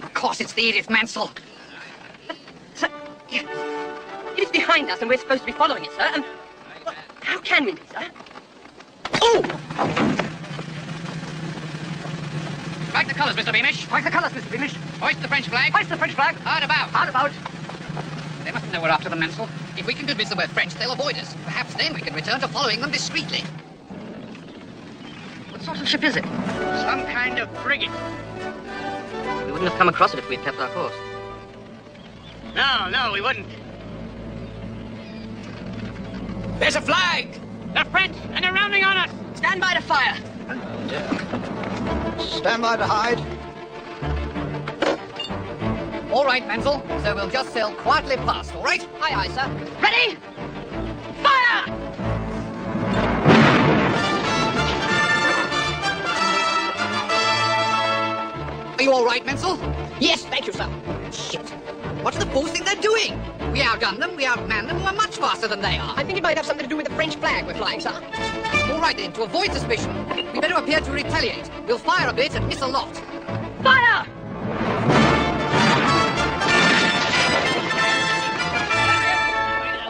Of course, it's the Edith Mansell. Sir, it is behind us and we're supposed to be following it, sir. And well, how can we be, sir? Oh! Strike the colours, Mr. Beamish. Strike the colours, Mr. Beamish. Hoist the French flag. Hoist the French flag. Hard about. Hard about. They mustn't know we're after the Mansell. If we can convince them we're French, they'll avoid us. Perhaps then we can return to following them discreetly. What sort of ship is it? Some kind of frigate. We wouldn't have come across it if we'd kept our course. No, we wouldn't. There's a flag! They're French, and they're rounding on us! Stand by to fire! Stand by to hide. All right, Mansell. So we'll just sail quietly past, all right? Aye, aye, sir. Ready? Fire! Are you all right, Mansell? Yes, thank you, sir. Shit. What do the fools think they're doing? We outgunned them, we outmanned them, we're much faster than they are. I think it might have something to do with the French flag we're flying, sir. All right, then, to avoid suspicion, we better appear to retaliate. We'll fire a bit and miss a lot. Fire!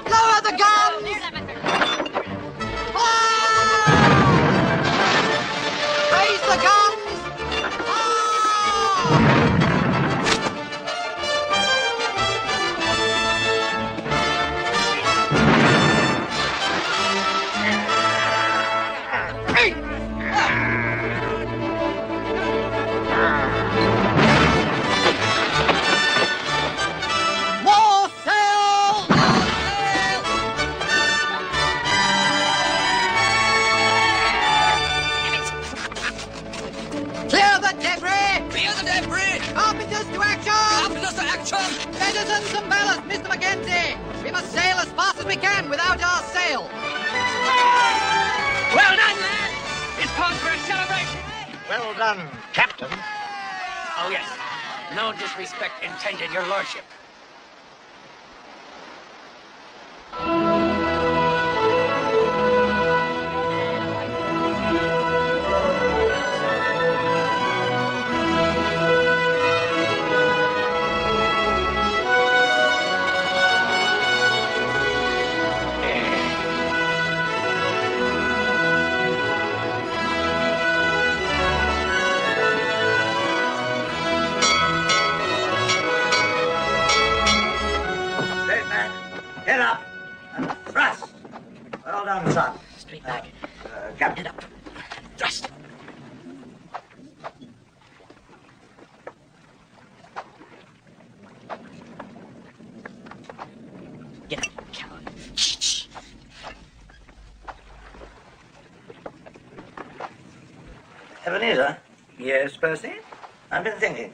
Lower the guns! Fire! Raise the guns! Fire! More sail! Clear the debris! Clear the debris! Carpenters to action! Carpenters to action! Medicines and ballast, Mr. Mackenzie! We must sail as fast as we can without our sail. Well done, lad! It's cause for a celebration. Well done, Captain. Oh, yes. No disrespect intended, your lordship. Straight man, head up and thrust. Well done, son. Straight back. Captain. Head up. Thrust. Get up, coward. Cheech. Ebenezer? Yes, Percy? I've been thinking.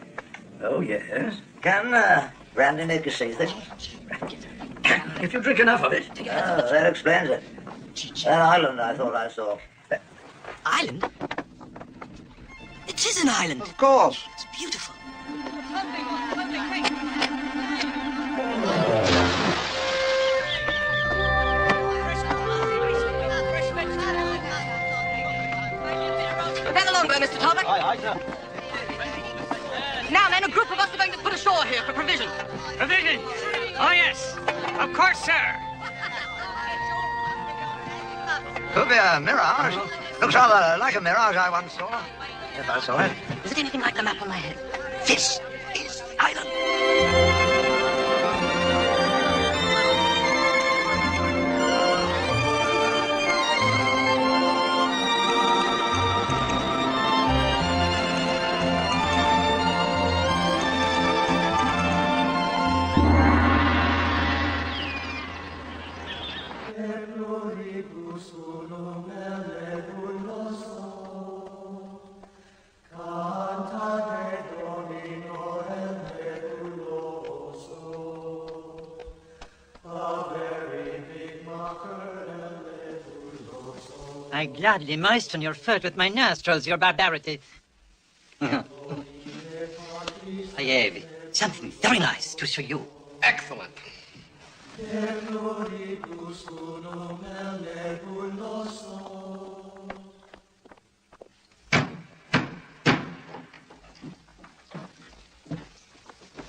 Oh, yes? Can Brandy make a see this? If you drink enough of it. Oh, that explains it. That island I thought I saw. Island? It is an island. Of course. It's beautiful. Prepare the longbow, Mr. Talbot. Aye, sir. Now, men, a group of us are going to put ashore here for provision. Provision? Oh, yes. Of course, sir. Could be a mirage. Looks rather like a mirage I once saw. If I saw it. Is it anything like the map on my head? This is the island. I gladly moisten your foot with my nostrils, your barbarity. I have something very nice to show you. Excellent.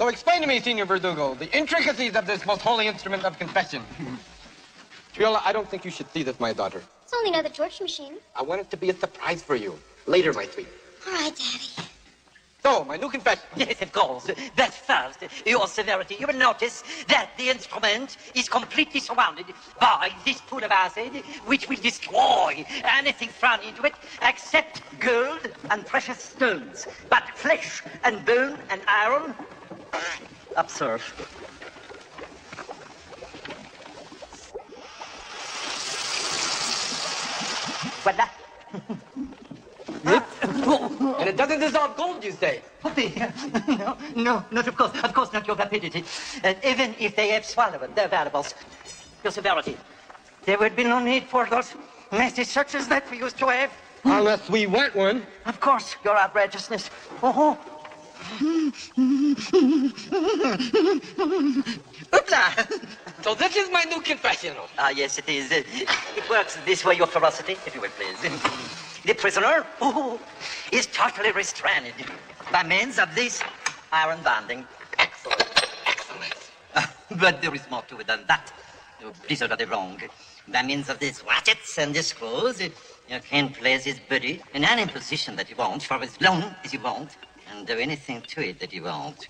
So explain to me, Senor Verdugo, the intricacies of this most holy instrument of confession. Triola, I don't think you should see this, my daughter. It's only another torture machine. I want it to be a surprise for you. Later, my sweet. All right, Daddy. So, my new confession. Yes, of course. But first, your severity. You will notice that the instrument is completely surrounded by this pool of acid, which will destroy anything thrown into it, except gold and precious stones. But flesh and bone and iron, observe. Voila. And it doesn't dissolve gold, you say? No, not of course. Of course not your rapidity. Even if they have swallowed their valuables, your severity, there would be no need for those nasty searches that we used to have. Unless we want one. Of course, your outrageousness. Oh. Oopla! So this is my new confessional. Ah, yes, it is. It works this way, your ferocity, if you will, please. The prisoner is totally restrained by means of this iron binding. Excellent. But there is more to it than that. Please are the wrong. By means of these ratchets and these screws, you can place his body in any position that you want for as long as you want and do anything to it that you want.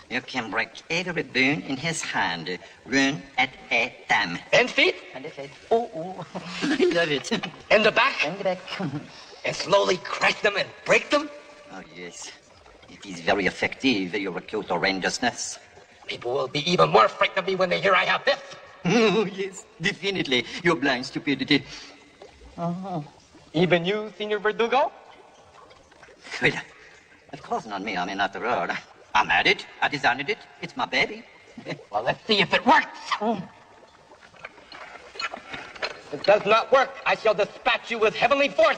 You can break every bone in his hand, one at a time. And feet? And the feet. Oh, I love it. And the back? And the back. And slowly crack them and break them? Oh, yes. It is very effective, your acute outrageousness. People will be even more frightened of me when they hear I have this. Oh, yes, definitely. Your blind stupidity. Oh. Even you, Senor Verdugo? Well, of course not me. I mean, after all, I made it. I designed it. It's my baby. Well, let's see if it works. If it does not work, I shall dispatch you with heavenly force.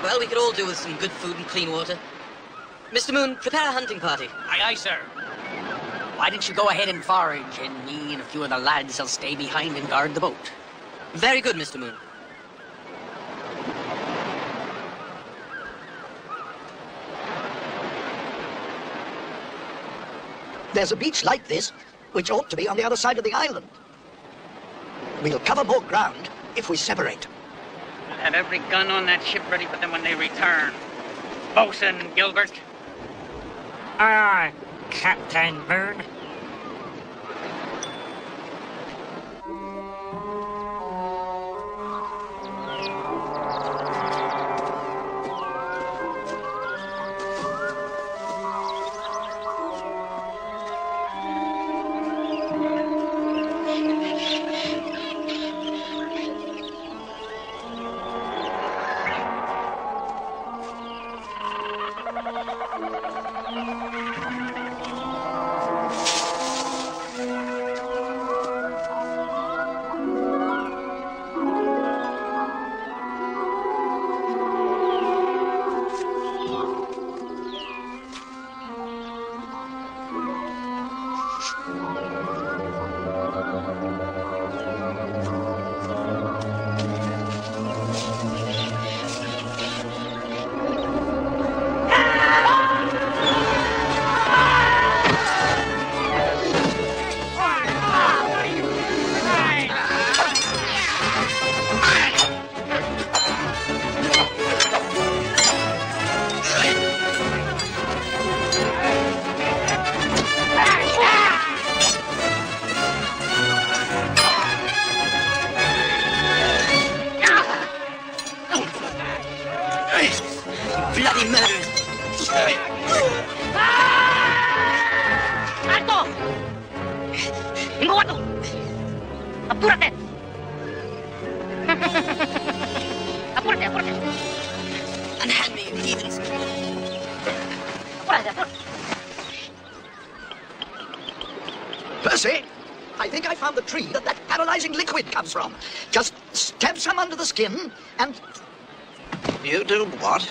Well, we could all do with some good food and clean water. Mr. Moon, prepare a hunting party. Aye, aye, sir. Why don't you go ahead and forage, and me and a few of the lads will stay behind and guard the boat. Very good, Mr. Moon. There's a beach like this, which ought to be on the other side of the island. We'll cover more ground if we separate. We'll have every gun on that ship ready for them when they return. Bosun Gilbert. Aye, Captain Bird. Bloody murderers! ¡Alto! ¡Tengo guato! ¡Apúrate! ¡Apúrate, apúrate! Unhand me, you heathens! ¡Apúrate, apúrate! Percy, I think I found the tree that paralyzing liquid comes from. Just stab some under the skin and... You do what?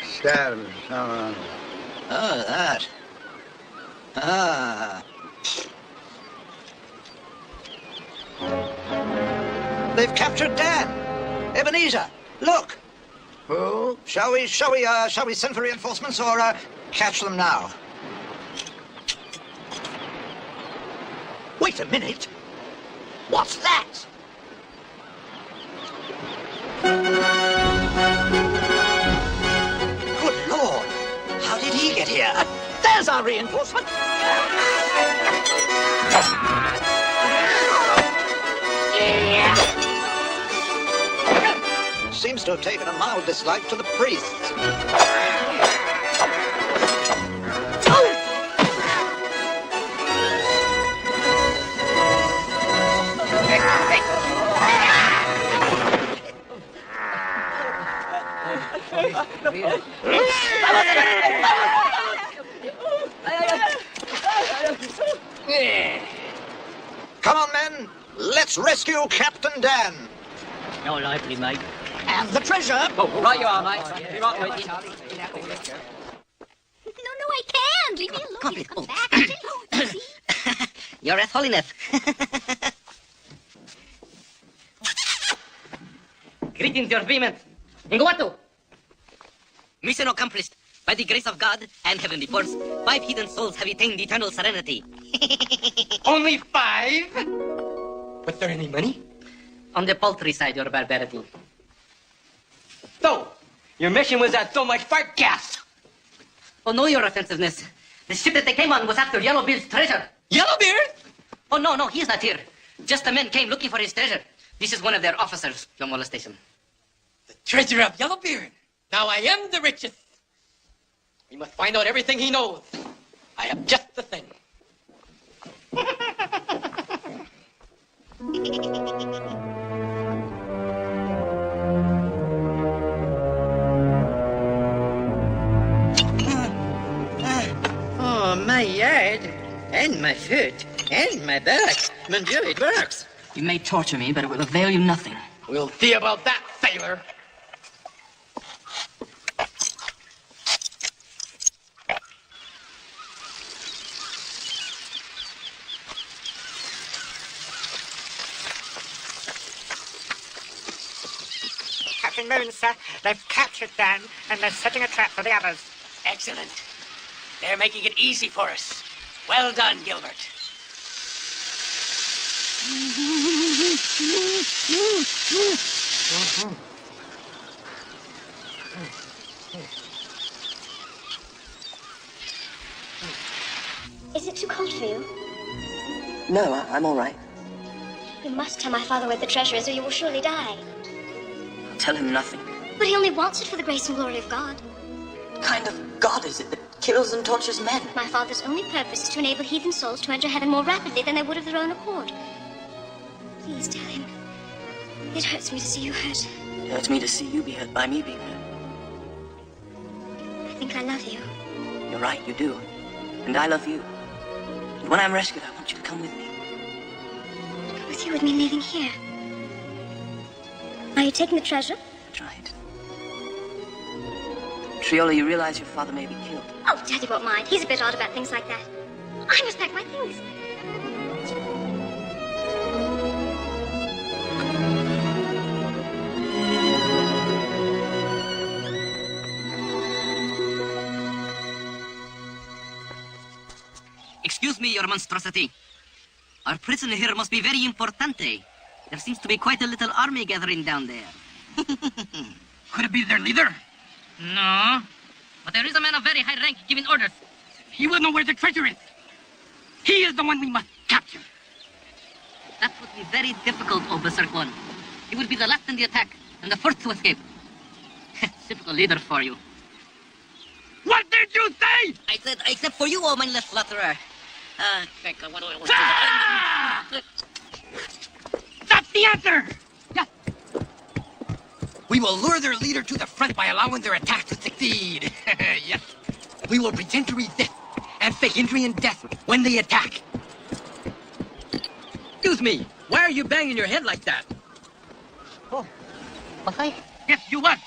Stab. Oh, that. Ah. they've captured Dan. Ebenezer, look. Oh, shall we send for reinforcements or catch them now? Wait a minute. What's that? Good Lord. How did he get here? There's our reinforcement. Seems to have taken a mild dislike to the priests. Come on, men. Let's rescue Captain Dan. No likely, mate. And the treasure. Oh, right you are, mate. Be right with you. No, I can't. Leave me alone. You come back. I didn't know. Your Wrath Holiness. Greetings, your beamers. Inguatu. Mission accomplished. By the grace of God and heavenly force, 5 hidden souls have attained eternal serenity. Only 5? Was there any money? On the paltry side, your barbarity. So, your mission was at so much fart gas. Oh, no, your offensiveness. The ship that they came on was after Yellowbeard's treasure. Yellowbeard? Oh, no, he is not here. Just the men came looking for his treasure. This is one of their officers, your molestation. The treasure of Yellowbeard. Now I am the richest. We must find out everything he knows. I have just the thing. Oh, my yard, and my foot, and my back. Mon Dieu, it works. You may torture me, but it will avail you nothing. We'll see about that, sailor. Captain Moon, sir. They've captured Dan, and they're setting a trap for the others. Excellent. They're making it easy for us. Well done, Gilbert. Is it too cold for you? No, I'm all right. You must tell my father where the treasure is, or you will surely die. I'll tell him nothing. But he only wants it for the grace and glory of God. What kind of God is it that kills and tortures men? My father's only purpose is to enable heathen souls to enter heaven more rapidly than they would of their own accord. Please tell him. It hurts me to see you hurt. It hurts me to see you be hurt by me being hurt. I think I love you. You're right, you do. And I love you. And when I'm rescued, I want you to come with me. To go with you would mean leaving here. Are you taking the treasure? That's right. Triola, you realize your father may be killed. Oh, Daddy won't mind. He's a bit odd about things like that. I must pack my things. Excuse me, your monstrosity. Our prisoner here must be very importante. There seems to be quite a little army gathering down there. Could it be their leader? No. But there is a man of very high rank giving orders. He will know where the treasure is. He is the one we must capture. That would be very difficult, O Berserk One. He would be the last in the attack and the first to escape. Typical leader for you. What did you say? I said, except for you, O mindless slaughterer. That's the answer! Yeah. We will lure their leader to the front by allowing their attack to succeed. Yes. We will pretend to resist and fake injury and death when they attack. Excuse me, why are you banging your head like that? Oh, was I? Yes, you was.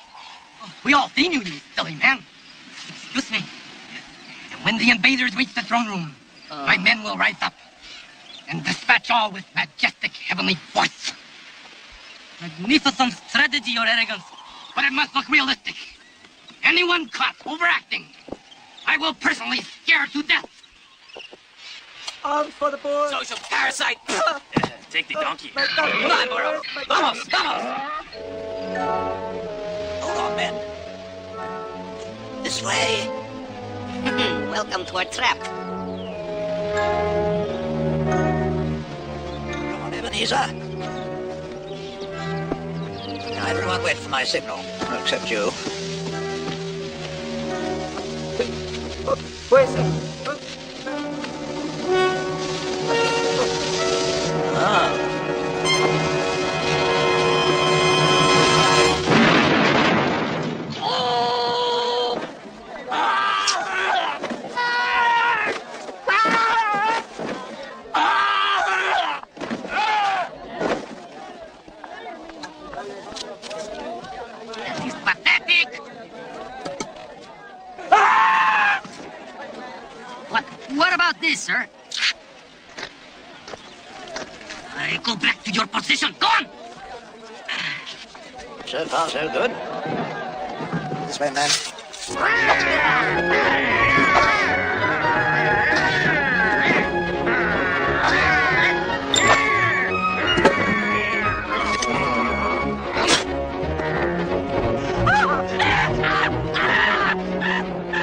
We all seen you, you silly man. Excuse me. And when the invaders reach the throne room, my men will rise up and dispatch all with majestic heavenly force. Magnificent strategy, Your Arrogance. But it must look realistic. Anyone caught overacting, I will personally scare to death. On for the board. Social parasite. Take the donkey. Come on, Burrow. Vamos, vamos. Hold on, men. This way. Welcome to our trap. Come on, Ebenezer. Now, everyone wait for my signal, except you. Where's it? What about this, sir? Go back to your position. Go on! So far, so good. This way, man.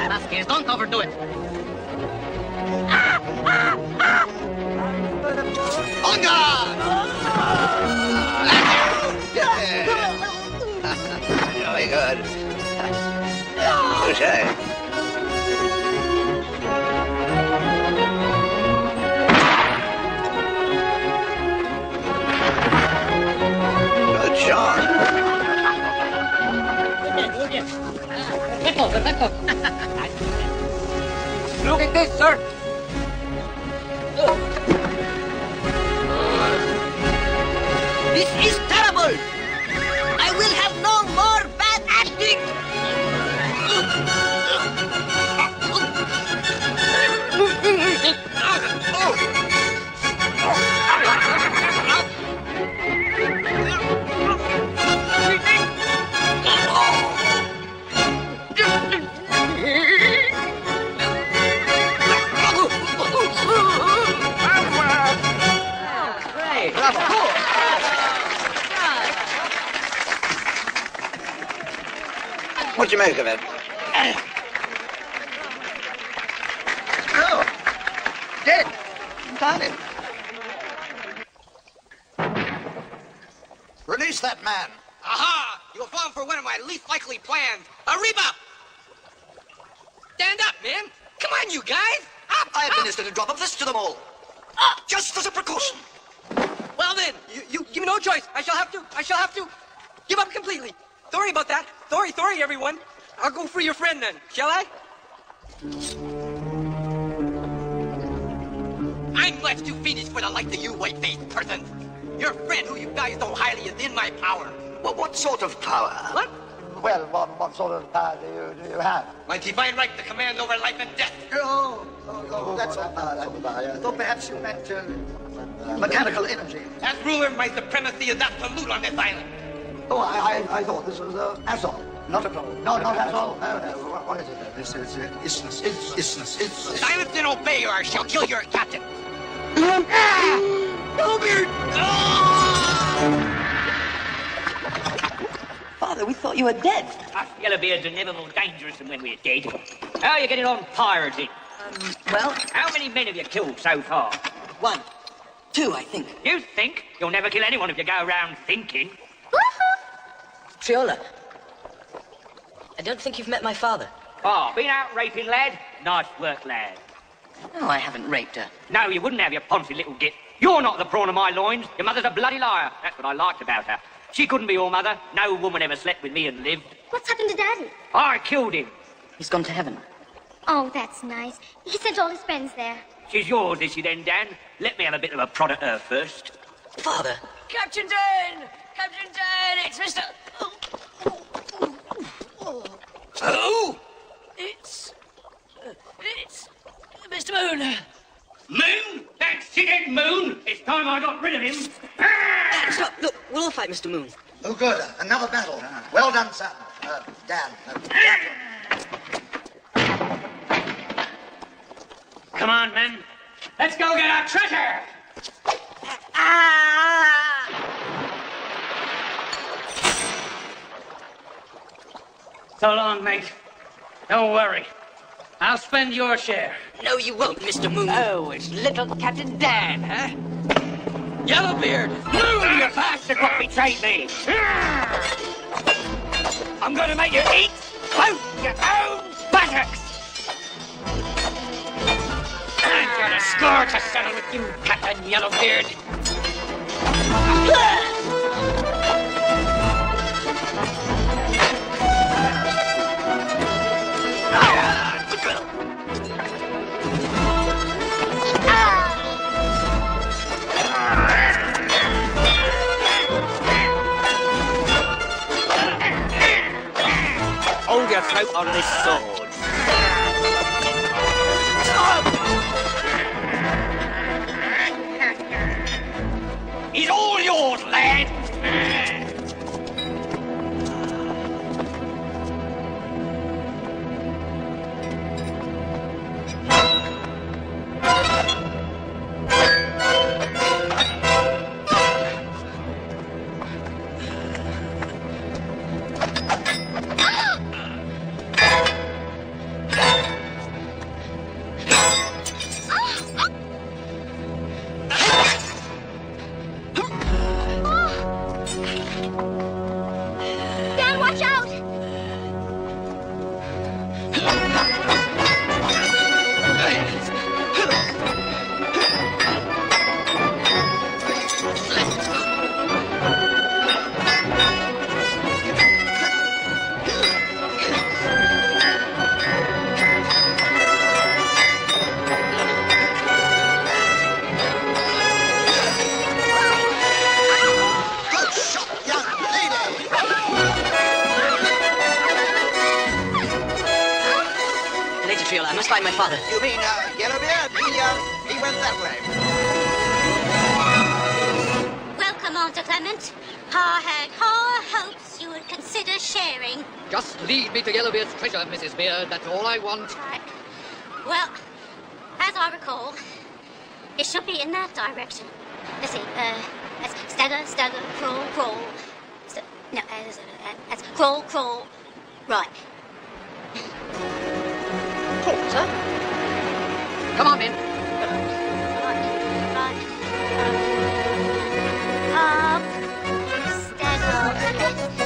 Vasquez, don't overdo it. On guard! Very good. Touché. Good shot. Look at this, sir. This is terrible! I will have no more bad acting! Great. Bravo. What do you make of it? Oh, dead. Entirely. Release that man. Aha! You have fallen for one of my least likely plans. Arriba! Stand up, man! Come on, you guys! Up! I administered a drop of this to them all. Just as a precaution. Well then, you give me no choice. I shall have to give up completely. Sorry about that. Sorry, everyone. I'll go free your friend then, shall I? I'm much too fiendish for the likes of you white-faced persons. Your friend, who you value so highly, is in my power. Well, what sort of power? What? Well, what sort of power do you have? My divine right to command over life and death. Oh, that's all power. I thought perhaps you meant mechanical energy. As ruler, my supremacy is absolute on this island. Oh, I thought this was Azov. Not a problem. No, not Azov. No. What is it? This is isthmus. It's isthmus. It's Silence and obey, or I shall kill your captain. Father, we thought you were dead. Us yellowbeards are never more dangerous than when we're dead. How are you getting on pirating? Well, How many men have you killed so far? 1, 2, I think. You think? You'll never kill anyone if you go around thinking. Triola, I don't think you've met my father. Oh, been out raping, lad? Nice work, lad. No, I haven't raped her. No, you wouldn't have, you poncy little git. You're not the prawn of my loins. Your mother's a bloody liar. That's what I liked about her. She couldn't be your mother. No woman ever slept with me and lived. What's happened to Daddy? I killed him. He's gone to heaven. Oh, that's nice. He sent all his friends there. She's yours, is she then, Dan? Let me have a bit of a prod at her first. Father! Captain Dan! Captain Dan! It's Mr... Who? It's Mr. Moon. Moon? That shit-head Moon? It's time I got rid of him. Stop! Look, we'll We'll all fight Mr. Moon. Oh, good. Another battle. Well done, son. Dan. Come on, men. Let's go get our treasure! So long, mate. Don't worry. I'll spend your share. No, you won't, Mr. Moon. Oh, it's little Captain Dan, huh? Yellowbeard! Moon, you bastard, what betrayed me! I'm gonna make you eat both your own buttocks! I've got a score to settle with you, Captain Yellowbeard! Hold your throat on this sword. He's all yours, lad! Dan, watch out! Good shot, young lady. Lady Triola, I must find my father. You mean Yellowbeard? He went that way. Welcome, Auntie Clement. I had high hopes you would consider sharing. Just lead me to Yellowbeard's treasure, Mrs. Beard. That's all I want. Right. Well, as I recall, it should be in that direction. Let's see, that's stagger, stagger, crawl, crawl. No, that's crawl, crawl. Right. Porter? Come on, men. Right. Up, stagger,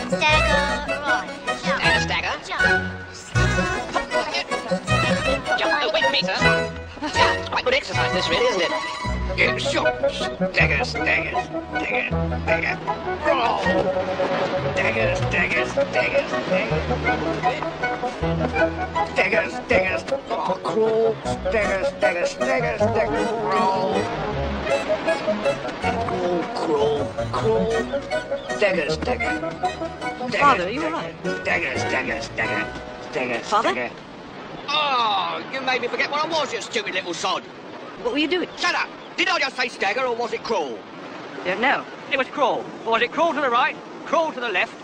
stagger, right. Jump. Stagger. Jump. Jump. Oh, wait, Peter. It's quite good exercise, this, really, isn't it? Yeah, sure. Stagger, stagger, stagger, stagger. Roll. Stagger, stagger, stagger, stagger. Stagger, stagger, oh, crawl. Stagger, stagger, stagger, stagger. Roll. Crawl, crawl, crawl. Stagger, stagger. Father, are you all right? Stagger, stagger, stagger, stagger, Father? stagger. Oh, you made me forget what I was, you stupid little sod. What were you doing? Shut up! Did I just say stagger or was it crawl? No, it was crawl. Or was it crawl to the right, crawl to the left,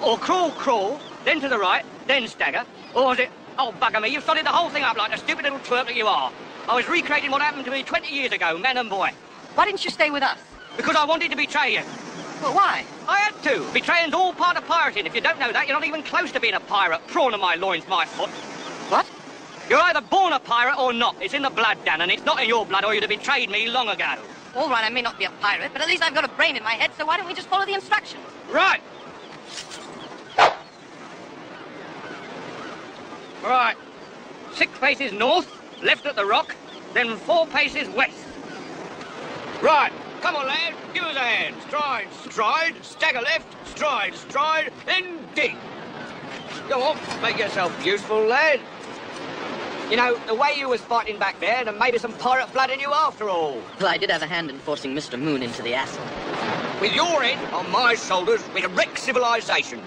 or crawl, crawl, then to the right, then stagger? Or was it, oh, bugger me, you've studied the whole thing up like the stupid little twerp that you are. I was recreating what happened to me 20 years ago, man and boy. Why didn't you stay with us? Because I wanted to betray you. Well, why? I had to. Betraying's all part of pirating. If you don't know that, you're not even close to being a pirate. Prawn of my loin's my foot. What? You're either born a pirate or not. It's in the blood, Dan, and it's not in your blood or you'd have betrayed me long ago. All right, I may not be a pirate, but at least I've got a brain in my head, so why don't we just follow the instructions? Right. Right. 6 paces north, left at the rock, then 4 paces west. Right, come on, lad, give us a hand. Stride, stride, stagger left, stride, stride, then dig. Go on, make yourself useful, lad. You know, the way you was fighting back there, there may be some pirate blood in you after all. Well, I did have a hand in forcing Mr. Moon into the asshole. With your head on my shoulders, we can wreck civilization.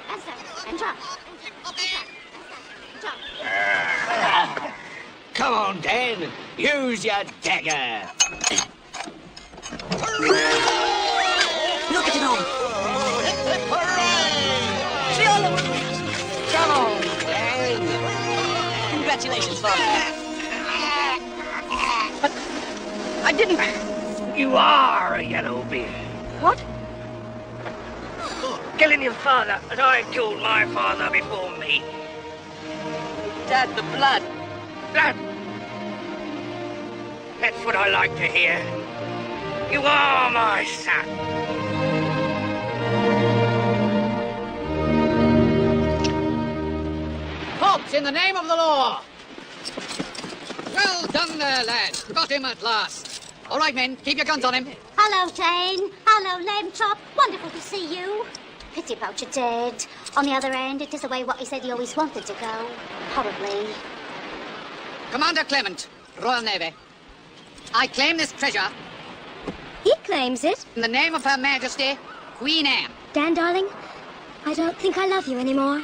That's it. And jump. Come on, Dan, use your dagger. Congratulations, Father. But I didn't... You are a yellow beard. What? Killing your father, and I killed my father before me. Dad, the blood. Blood? That's what I like to hear. You are my son. Hobbs, in the name of the law. Well done there, lad. Got him at last. All right, men, keep your guns on him. Hello, Jane. Hello, Lamb Chop. Wonderful to see you. Pity about your dad. On the other hand, it is the way what he said he always wanted to go. Horribly. Commander Clement, Royal Navy. I claim this treasure. He claims it. In the name of Her Majesty, Queen Anne. Dan, darling, I don't think I love you anymore.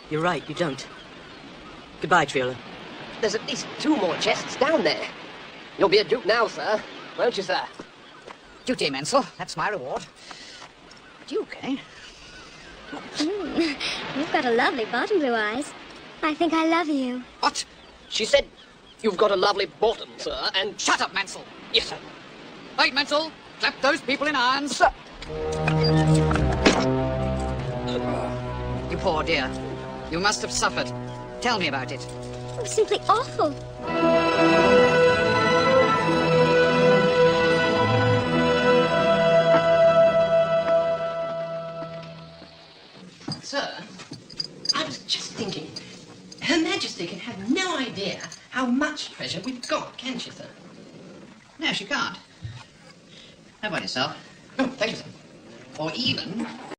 You're right, you don't. Goodbye, Triola. There's at least 2 more chests down there. You'll be a duke now, sir. Won't you, sir? Duty, Menzel. That's my reward. Duke, eh? You've got a lovely bottom, Blue Eyes. I think I love you. What? She said you've got a lovely bottom, sir, and... Shut up, Menzel. Yes, sir. Right, Menzel. Clap those people in irons. Sir. You poor dear. You must have suffered. Tell me about it. It was simply awful. Sir, I was just thinking, Her Majesty can have no idea how much treasure we've got, can she, sir? No, she can't. How about yourself? Oh, thank you, sir. Or even